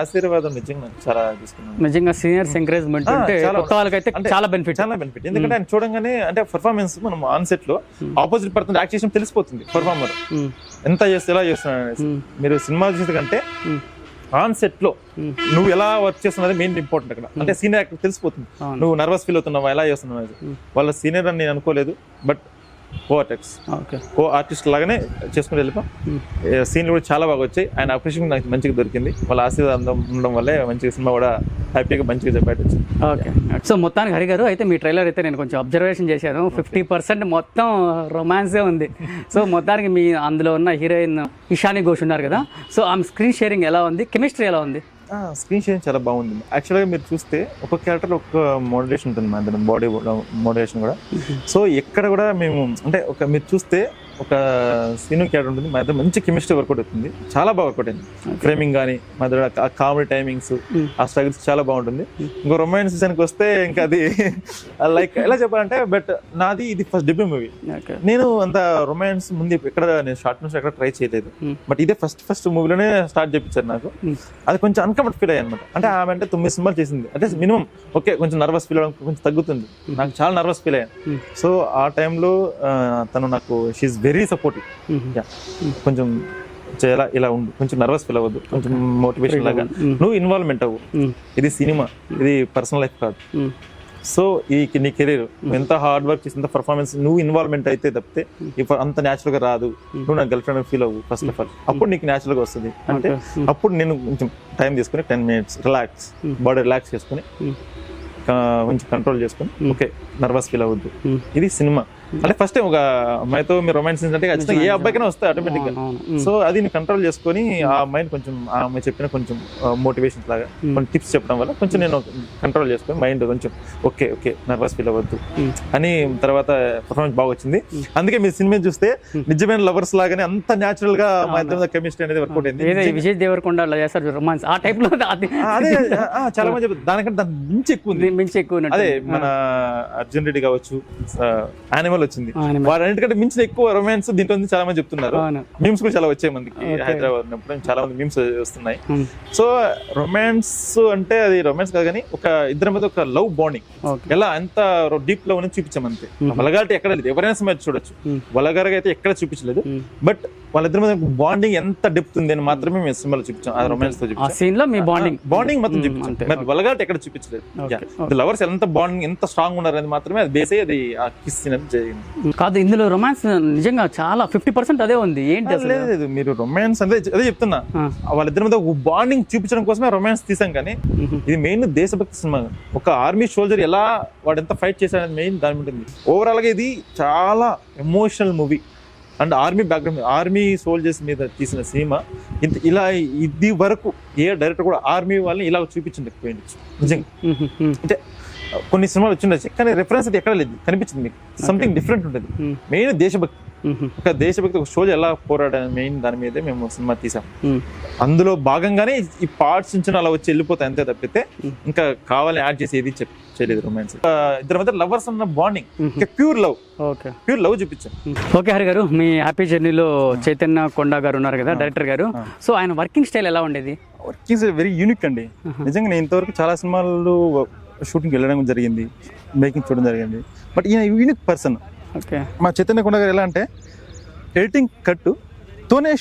ఆశీర్వాదం నిజంగా చాలా తీసుకున్నాను. నిజంగా సీనియర్స్ ఎంకరేజ్మెంట్ అంటే కొత్త వాళ్ళకైతే చాలా బెనిఫిట్ ఎందుకంటే ఆయన చూడంగానే అంటే పర్ఫార్మెన్స్ మనం ఆన్ సెట్ లో ఆపోజిట్ పర్సన్ యాక్ట్ చేసిన తెలిసిపోతుంది పర్ఫార్మర్ ఎంత చేస్తే ఎలా చేస్తున్నాడు అనేసి. మీరు సినిమా చూసే కంటే ఆన్ సెట్ లో నువ్వు ఎలా వర్క్ చేస్తున్నది మెయిన్ ఇంపార్టెంట్ అక్కడ. అంటే సీనియర్ యాక్టర్ తెలిసిపోతుంది నువ్వు నర్వస్ ఫీల్ అవుతున్నావా ఎలా చేస్తున్నావు. వాళ్ళ సీనియర్ అని నేను అనుకోలేదు, బట్ కో ఆర్టిస్ట్ లాగానే చేసుకుని వెళ్ళిపో. సీన్లు కూడా చాలా బాగా వచ్చాయి. ఆయన అప్రిషియేషన్ నాకు మంచిగా దొరికింది. వాళ్ళ ఆశీర్వాదం ఉండడం వల్లే మంచిగా సినిమా కూడా హ్యాపీగా మంచిగా చెప్పాడు. ఓకే, సో మొత్తానికి హరి గారు అయితే మీ ట్రైలర్ అయితే నేను కొంచెం అబ్జర్వేషన్ చేశాను. 50% మొత్తం రొమాన్సే ఉంది. సో మొత్తానికి మీ అందులో ఉన్న హీరోయిన్ ఇషాని ఘోష్ ఉన్నారు కదా, సో ఆమె స్క్రీన్ షేరింగ్ ఎలా ఉంది, కెమిస్ట్రీ ఎలా ఉంది? స్క్రీన్ షేరింగ్ చాలా బాగుంది. యాక్చువల్గా మీరు చూస్తే ఒక క్యారెక్టర్ ఒక మోడరేషన్ ఉంటుంది, మన బాడీ మోడరేషన్ కూడా. సో ఎక్కడ కూడా మేము అంటే మీరు చూస్తే ఒక సీనియర్ క్యారెక్టర్ ఉంటుంది, మా దగ్గర మంచి కెమిస్ట్రీ వర్కౌట్ అవుతుంది, చాలా బాగా వర్కౌట్ అయింది. ఫ్రేమింగ్ కానీ మా దగ్గర కామెడీ టైమింగ్స్ ఆ స్ట్రగుల్స్ చాలా బాగుంటుంది. ఇంకో రొమాన్స్ సీజన్కి వస్తే ఇంకా అది లైక్ ఎలా చెప్పాలంటే, బట్ నాది ఇది ఫస్ట్ డెబ్యూ మూవీ. నేను అంత రొమాన్స్ ముందు ఎక్కడ నేను షార్ట్ నుంచి ఎక్కడ ట్రై చేయలేదు, బట్ ఇదే ఫస్ట్ మూవీలోనే స్టార్ట్ చేయించారు నాకు. అది కొంచెం అన్కంఫర్ట్ ఫీల్ అయ్యాను అనమాట. అంటే ఆమె అంటే 9 సినిమాలు చేసింది, అంటే మినిమం ఓకే కొంచెం నర్వస్ ఫీల్ అవ్వడం కొంచెం తగ్గుతుంది. నాకు చాలా నర్వస్ ఫీల్ అయ్యాను. సో ఆ టైంలో తను నాకు షీఈ్ వెరీ సపోర్టివ్. కొంచెం ఇలా ఉండు, కొంచెం నర్వస్ ఫీల్ అవ్వద్దు, కొంచెం మోటివేషన్ లాగా నువ్వు ఇన్వాల్వ్మెంట్ అవ్వు, ఇది సినిమా, ఇది పర్సనల్ లైఫ్ కాదు. సో నీ కెరీర్ ఎంత హార్డ్ వర్క్ చేసి ఎంత పర్ఫార్మెన్స్ నువ్వు ఇన్వాల్వ్మెంట్ అయితే తప్పితే అంత న్యాచురల్ గా రాదు. నువ్వు నా గర్ల్ ఫ్రెండ్ ఫీల్ అవ్వు ఫస్ట్ ఆఫ్ ఆల్, అప్పుడు నీకు న్యాచురల్ గా వస్తుంది. అంటే అప్పుడు నేను కొంచెం టైం తీసుకుని 10 minutes రిలాక్స్, బాడీ రిలాక్స్ చేసుకుని కొంచెం కంట్రోల్ చేసుకుని ఓకే నర్వస్ ఫీల్ అవ్వద్దు, ఇది సినిమా. అంటే ఫస్ట్ టైం ఒక అమ్మాయితో మీరు రొమాన్స్ అంటే ఖచ్చితంగా ఏ అబ్బాయికైనా వస్తాయి ఆటోమేటిక్ గా. సో అది కంట్రోల్ చేసుకొని ఆ అమ్మాయిని కొంచెం ఆ అమ్మాయి చెప్పిన కొంచెం మోటివేషన్ లాగా కొన్ని టిప్స్ చెప్పడం వల్ల కొంచెం నేను కంట్రోల్ చేసుకొని మైండ్ కొంచెం ఓకే నర్వస్ ఫీల్ అవ్వద్దు అని తర్వాత పర్ఫార్మెన్స్ బాగా వచ్చింది. అందుకే మీరు సినిమా చూస్తే నిజమైన లవర్స్ లాగానే అంత న్యాచురల్ గా మా ఇద్దరి కెమిస్ట్రీ అనేది వర్కౌట్ అయింది. విజయ్ దేవరకొండ రొమాన్స్ ఆ టైప్ లో అదే చాలా మంది చెప్పారు, దానికంటే దాని మించి ఎక్కువ. అదే మన అర్జున్ రెడ్డి కావచ్చు, యానిమల్ వచ్చింది, వారన్నిటికంటే మించిన ఎక్కువ రొమాన్స్ దీంట్లో చాలా మంది చెప్తున్నారు. మీమ్స్ కూడా చాలా వచ్చాయి మనకి హైదరాబాద్ ఉన్నప్పుడు, చాలా మంది మీమ్స్ వస్తున్నాయి. సో రొమాన్స్ అంటే అది రొమాన్స్ కాదు కానీ ఒక ఇద్దరి మధ్య ఒక లవ్ బాండింగ్ ఎలా ఎంత డీప్ లవ్ అని చూపించాం అంతే. వలగాటి ఎక్కడ లేదు, ఎవరైనా సినిమా చూడొచ్చు, వలగారుగా అయితే ఎక్కడ చూపించలేదు, బట్ వాళ్ళిద్దరి మధ్య బాండింగ్ ఎంత డెప్త్ ఉంది అని మాత్రమే మేము సినిమాలో చూపించాం. ఆ రొమాన్స్ తో బాండింగ్ మొత్తం చూపించాం, మరి వలగాటి ఎక్కడ చూపించలేదు. లవర్స్ ఎంత బాండింగ్ ఎంత స్ట్రాంగ్ ఉన్నారని మాత్రమే అది బేస్ అది ఆ కిస్ కాదు. ఇందులో రొమాన్స్ నిజంగా చాలా 50% అదే ఉంది. ఏంటి లేదు మీరు రొమాన్స్ అదే చెప్తున్నా, వాళ్ళిద్దరి మీద బాండింగ్ చూపించడం కోసమే రొమాన్స్ తీసాం. కానీ ఇది మెయిన్ దేశభక్తి సినిమా. ఒక ఆర్మీ సోల్జర్ ఎలా వాడు ఎంత ఫైట్ చేశాడని మెయిన్ దాని ఉంటుంది. ఓవరాల్ గా ఇది చాలా emotional movie and army background, army soldiers మీద తీసిన సినిమా. ఇలా ఇది వరకు ఏ డైరెక్టర్ కూడా ఆర్మీ వాళ్ళని ఇలా చూపించండి నిజంగా. అంటే కొన్ని సినిమాలు వచ్చిండొచ్చు కానీ రిఫరెన్స్ అయితే ఎక్కడ లేదు, కనిపించింది మీకు సంథింగ్ డిఫరెంట్ ఉంటుంది. మెయిన్ దేశభక్తి, ఒక దేశభక్తి ఒక సోల్జర్ ఎలా పోరాడని మెయిన్ దాని మీదే మేము సినిమా తీసాం. అందులో భాగంగానే ఈ పార్ట్స్ నుంచి అలా వచ్చి వెళ్ళిపోతాయి అంతే తప్పితే ఇంకా కావాలని యాడ్ చేసి ఏది చేయలేదు. రొమాన్స్ ఇద్దరు మధ్య లవర్స్ ఉన్న బాండింగ్, ప్యూర్ లవ్ చూపించాం. ఓకే హరి గారు, మీ హ్యాపీ జర్నీలో చైతన్య కొండ గారు ఉన్నారు కదా డైరెక్టర్ గారు, సో ఆయన వర్కింగ్ స్టైల్ ఎలా ఉండేది? వర్కింగ్ స్టైల్ వెరీ యూనిక్ అండి. నిజంగా నేను ఇంతవరకు చాలా సినిమాలు షూటింగ్ వెళ్ళడం జరిగింది, మేకింగ్ చూడడం జరిగింది, బట్ ఈయన యూనిక్ పర్సన్. మా చైతన్య కొండ గారు ఎలా అంటే ఎడిటింగ్ తోనే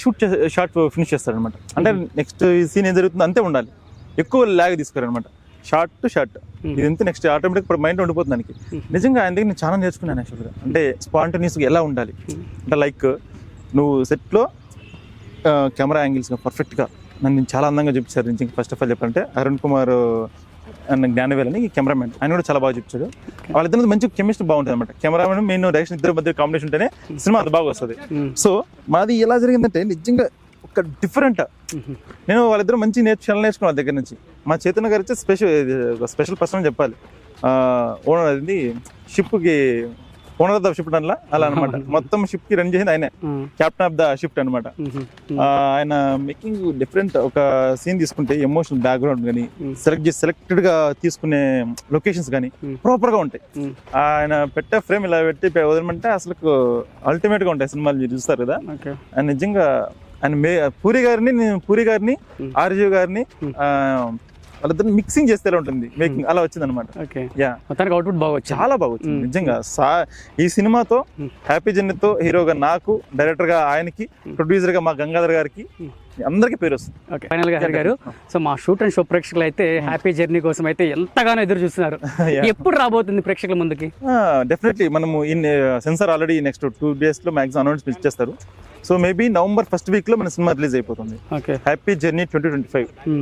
షార్ట్ ఫినిష్ చేస్తారనమాట. అంటే నెక్స్ట్ సీన్ ఏం జరుగుతుందో అంతే ఉండాలి, ఎక్కువ లాగ్ తీసుకోరనమాట. షార్ట్ టు షార్ట్ ఇది ఎంత నెక్స్ట్ ఆటోమేటిక్ ఇప్పుడు మైండ్ ఉండిపోతుంది దానికి. నిజంగా ఆయన దగ్గర నేను చాలా నేర్చుకున్నాను యాక్చువల్గా. అంటే స్పాంటేనియస్గా ఎలా ఉండాలి అంటే లైక్ నువ్వు సెట్లో కెమెరా యాంగిల్స్ పర్ఫెక్ట్గా నన్ను చాలా అందంగా చూపించారు. నిజంగా ఫస్ట్ ఆఫ్ ఆల్ చెప్పాలంటే అరుణ్ కుమార్ అండ్ జ్ఞానవేల్ అని కెమెరామెన్, ఆయన కూడా చాలా బాగా చూపించాడు. వాళ్ళిద్దరి మంచి కెమిస్ట్రీ బాగుంటుంది అనమాట. కెమెరామెన్ మెయిన్ డైరెక్షన్ ఇద్దరి మధ్య కాంబినేషన్ ఉంటేనే సినిమా అంత బాగా వస్తుంది. సో మాది ఎలా జరిగిందంటే నిజంగా ఒక డిఫరెంట్. నేను వాళ్ళిద్దరు మంచి నేర్చుకున్నాను వాళ్ళ దగ్గర నుంచి. మా చైతన్య గారు వచ్చి స్పెషల్ పర్సన్ అని చెప్పాలి. ఓనర్ అది షిప్కి ఓనర్ ఆఫ్ ద షిప్ అట్లా అలా అనమాట. మొత్తం షిప్ కి రన్ చేసింది ఆయనే, కెప్టెన్ ఆఫ్ ద షిప్ అనమాట. ఆయన మేకింగ్ డిఫరెంట్ ఒక సీన్ తీసుకుంటే ఎమోషనల్ బ్యాక్గ్రౌండ్ కానీ సెలెక్టెడ్ గా తీసుకునే లొకేషన్స్ కానీ ప్రాపర్ గా ఉంటాయి. ఆయన పెట్టే ఫ్రేమ్ ఇలా పెట్టి వదలమంటే అసలు అల్టిమేట్ గా ఉంటాయి సినిమాలు మీరు చూస్తారు కదా. ఆయన నిజంగా ఆయన పూరి గారిని ఆర్జీవ్ గారిని వాళ్ళిద్దరు మిక్సింగ్ చేస్తే ఎలా ఉంటుంది మేకింగ్ అలా వచ్చింది అనమాట. అవుట్పుట్ బాగా చాలా బాగా వచ్చింది నిజంగా. ఈ సినిమాతో హ్యాపీ జర్నీతో హీరోగా నాకు, డైరెక్టర్ గా ఆయనకి, ప్రొడ్యూసర్ గా మా గంగాధర్ గారికి అందరికీ పేరు వస్తుంది. ఫైనల్ గా హరి గారు, సో మా షూట్ అండ్ షో ప్రేక్షకులు అయితే హ్యాపీ జర్నీ కోసం అయితే ఎంతగానో ఎదురు చూస్తున్నారు. ఎప్పుడు రాబోతుంది ప్రేక్షకుల ముందుకి? డెఫినెట్లీ మనము సెన్సార్ ఆల్రెడీ నెక్స్ట్ 2 days లో మ్యాక్సిమం అనౌన్స్మెంట్ చేస్తారు. So maybe November 1st week లో మన సినిమా రిలీజ్ అయిపోతుంది. హ్యాపీ జర్నీ 2025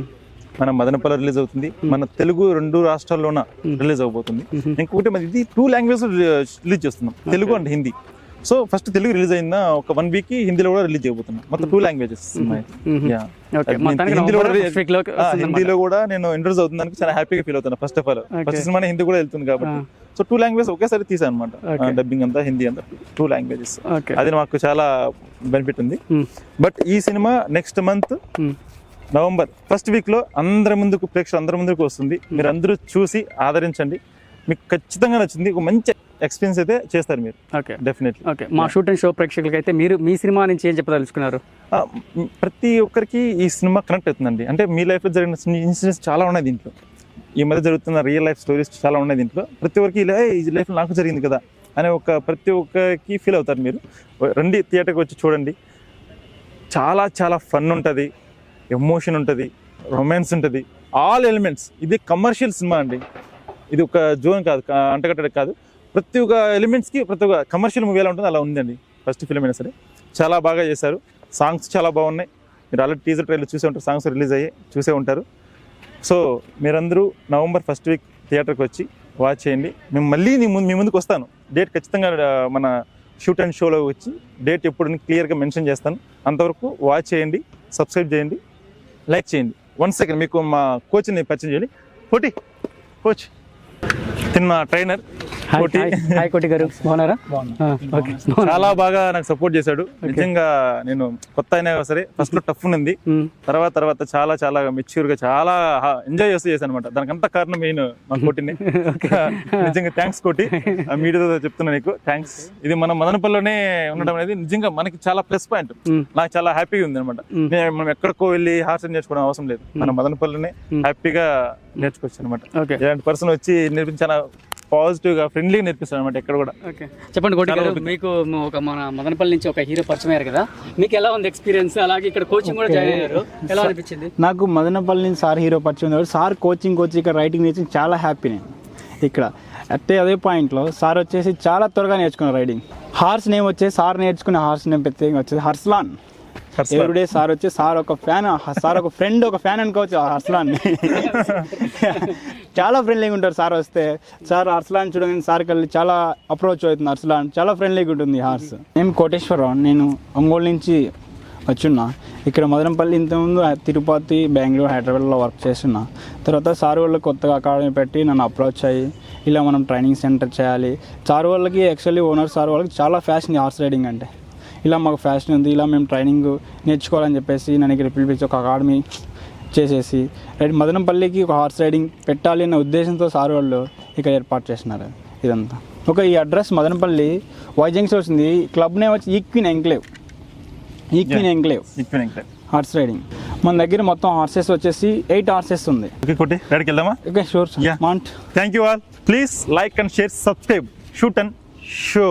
మన మదనపల్లి రిలీజ్ అవుతుంది. మన తెలుగు 2 రాష్ట్రాల్లోన రిలీజ్ అవబోతుంది. ఇంకొకటి మరి ఇది 2 languages రిలీజ్ చేస్తున్నాం, Telugu and Hindi. So first Telugu release అయిందా ఒక 1 week హిందీలో కూడా రిలీజ్ అయిపోతున్నాం. మొత్తం 2 languages. హిందీలో కూడా నేను ఇంట్రడ్యూస్ అవుతుందానికి చాలా హ్యాపీగా ఫీల్ అవుతాను. First of all first cinema Hindi కూడా వెళ్తుంది కాబట్టి. సో 2 languages ఒకేసారి తీసాను అనమాట, డబ్బింగ్ అంతా హిందీ అంతా 2 languages. అది మాకు చాలా బెనిఫిట్ ఉంది. బట్ ఈ cinema next month November 1st week లో అందరి ముందుకు వస్తుంది. మీరు అందరూ చూసి ఆదరించండి. మీకు ఖచ్చితంగా నచ్చింది, ఒక మంచి ఎక్స్పీరియన్స్ అయితే చేస్తారు మీరు. డెఫినెట్లీ. మా షూట్ అండ్ షో ప్రేక్షకులకి అయితే మీరు మీ సినిమా నుంచి ఏం చెప్పదలుచుకున్నారు? ప్రతి ఒక్కరికి ఈ సినిమా కనెక్ట్ అవుతుందండి. అంటే మీ లైఫ్ లో జరిగిన ఇన్సిడెంట్స్ చాలా ఉన్నాయి దీంట్లో, ఈ మధ్య జరుగుతున్న రియల్ లైఫ్ స్టోరీస్ చాలా ఉన్నాయి దీంట్లో. ప్రతి ఒక్కరికి ఇలా ఈ లైఫ్ నాకు జరిగింది కదా అనే ప్రతి ఒక్కరికి ఫీల్ అవుతారు. మీరు రండి, థియేటర్కి వచ్చి చూడండి. చాలా చాలా ఫన్ ఉంటుంది, ఎమోషన్ ఉంటుంది, రొమాన్స్ ఉంటుంది, ఆల్ ఎలిమెంట్స్. ఇది కమర్షియల్ సినిమా అండి, ఇది ఒక జోన్ కాదు, అంటగట్టడం కాదు. ప్రతి ఒక్క ఎలిమెంట్స్కి ప్రతి ఒక్క కమర్షియల్ మూవీ ఎలా ఉంటుంది అలా ఉందండి. ఫస్ట్ ఫిల్మ్ అయినా సరే చాలా బాగా చేశారు. సాంగ్స్ చాలా బాగున్నాయి. మీరు ఆల్రెడీ టీజర్ ట్రైలర్ చూసే ఉంటారు, సాంగ్స్ రిలీజ్ అయ్యి చూసే ఉంటారు. సో మీరందరూ నవంబర్ 1st week థియేటర్కి వచ్చి వాచ్ చేయండి. మేము మళ్ళీ మీ ముందుకు వస్తాను. డేట్ ఖచ్చితంగా మన షూట్ అండ్ షోలో వచ్చి డేట్ ఎప్పుడు క్లియర్గా మెన్షన్ చేస్తాను. అంతవరకు వాచ్ చేయండి, సబ్స్క్రైబ్ చేయండి, లైక్ చేయండి. 1 second మీకు మా కోచ్ని పరిచయం చేయండి. కోచ్ తిన్న ట్రైనర్ కోటి గారు, బాగున్నారా? చాలా బాగా నాకు సపోర్ట్ చేశాడు. నిజంగా నేను కొత్త అయినా సరే ఫస్ట్ లో టఫ్ ఉంది, తర్వాత చాలా చాలా మెచ్యూర్ గా చాలా ఎంజాయ్ చేశాను అనమాట. దానికంతా కారణం మెయిన్ మా కోటిని. నిజంగా థ్యాంక్స్ కోటి, మీడియాతో చెప్తున్నా నీకు థ్యాంక్స్. ఇది మన మదనపల్లిలోనే ఉండడం అనేది నిజంగా మనకి చాలా ప్లస్ పాయింట్. నాకు చాలా హ్యాపీగా ఉంది అనమాట. మనం ఎక్కడికో వెళ్ళి హాస్టల్ నేర్చుకోవడం అవసరం లేదు, మన మదనపల్లిలోనే హ్యాపీగా నేర్చుకోవచ్చు అనమాట. ఇలాంటి పర్సన్ వచ్చి నేర్పించాను, పాజిటివ్ గా ఫ్రెండ్లీగా నేర్పిస్తాను అనమాట ఎక్కడ కూడా. చెప్పండి కోటి గారు, మీకు ఒక మన మదనపల్లి నుంచి ఒక హీరో పరిచయం అయ్యారు కదా, మీకు ఎలా ఉంది ఎక్స్పీరియన్స్? అలాగే ఇక్కడ కోచింగ్ కూడా జాయిన్ అయ్యారు, ఎలా అనిపించింది? నాకు మదనపల్లి నుంచి సార్ హీరో పరిచయం అయ్యారు. సార్ కోచింగ్ వచ్చి ఇక్కడ రైటింగ్ నేర్చి చాలా హ్యాపీ నేను ఇక్కడ. అదే పాయింట్లో సార్ వచ్చేసి చాలా త్వరగా నేర్చుకున్నారు రైడింగ్. హార్స్ నేమ్ వచ్చేసి సార్ నేర్చుకునే హార్స్ నేమ్ ప్రత్యేకంగా వచ్చేసి హర్స్లాన్. ఎవ్రీడే సార్ వచ్చి సార్ ఒక ఫ్యాన్, సార్ ఒక ఫ్రెండ్, ఒక ఫ్యాన్ అనుకోవచ్చు హర్స్లాన్. చాలా ఫ్రెండ్లీగా ఉంటారు సార్ వస్తే. సార్ హర్స్లాన్ చూడగానే సార్కి వెళ్ళి చాలా అప్రోచ్ అవుతుంది. హర్స్లాన్ చాలా ఫ్రెండ్లీగా ఉంటుంది హార్స్. నేను కోటేశ్వరరావు, నేను ఒంగోలు నుంచి వచ్చున్నా. ఇక్కడ మదనపల్లి ఇంతకుముందు తిరుపతి, బెంగళూరు, హైదరాబాద్లో వర్క్ చేస్తున్నా. తర్వాత సార్ వాళ్ళు కొత్తగా అకాడమీ పెట్టి నన్ను అప్రోచ్ అయ్యి ఇలా మనం ట్రైనింగ్ సెంటర్ చేయాలి. సార్ వాళ్ళకి యాక్చువల్లీ ఓనర్ సార్ వాళ్ళకి చాలా ఫ్యాషన్ హార్స్ రైడింగ్ అంటే. ఇలా మాకు ఫ్యాషన్ ఉంది, ఇలా మేము ట్రైనింగ్ నేర్చుకోవాలని చెప్పేసి నన్ను ఇక్కడ పిలిపించి ఒక అకాడమీ చేసేసి మదనపల్లికి ఒక హార్స్ రైడింగ్ పెట్టాలి అనే ఉద్దేశంతో సార్ వాళ్ళు ఇక్కడ ఏర్పాటు చేస్తున్నారు ఇదంతా. ఈ అడ్రస్ మదనపల్లి వైజంక్షన్ వచ్చింది. క్లబ్ నేమ్ వచ్చి ఈక్విన్ ఎంక్లేవ్ హార్స్ రైడింగ్. మన దగ్గర మొత్తం హార్సెస్ వచ్చేసి 8 హార్సెస్ ఉంది. Okay sure. Thank you all. Please like and share, subscribe shoot and show.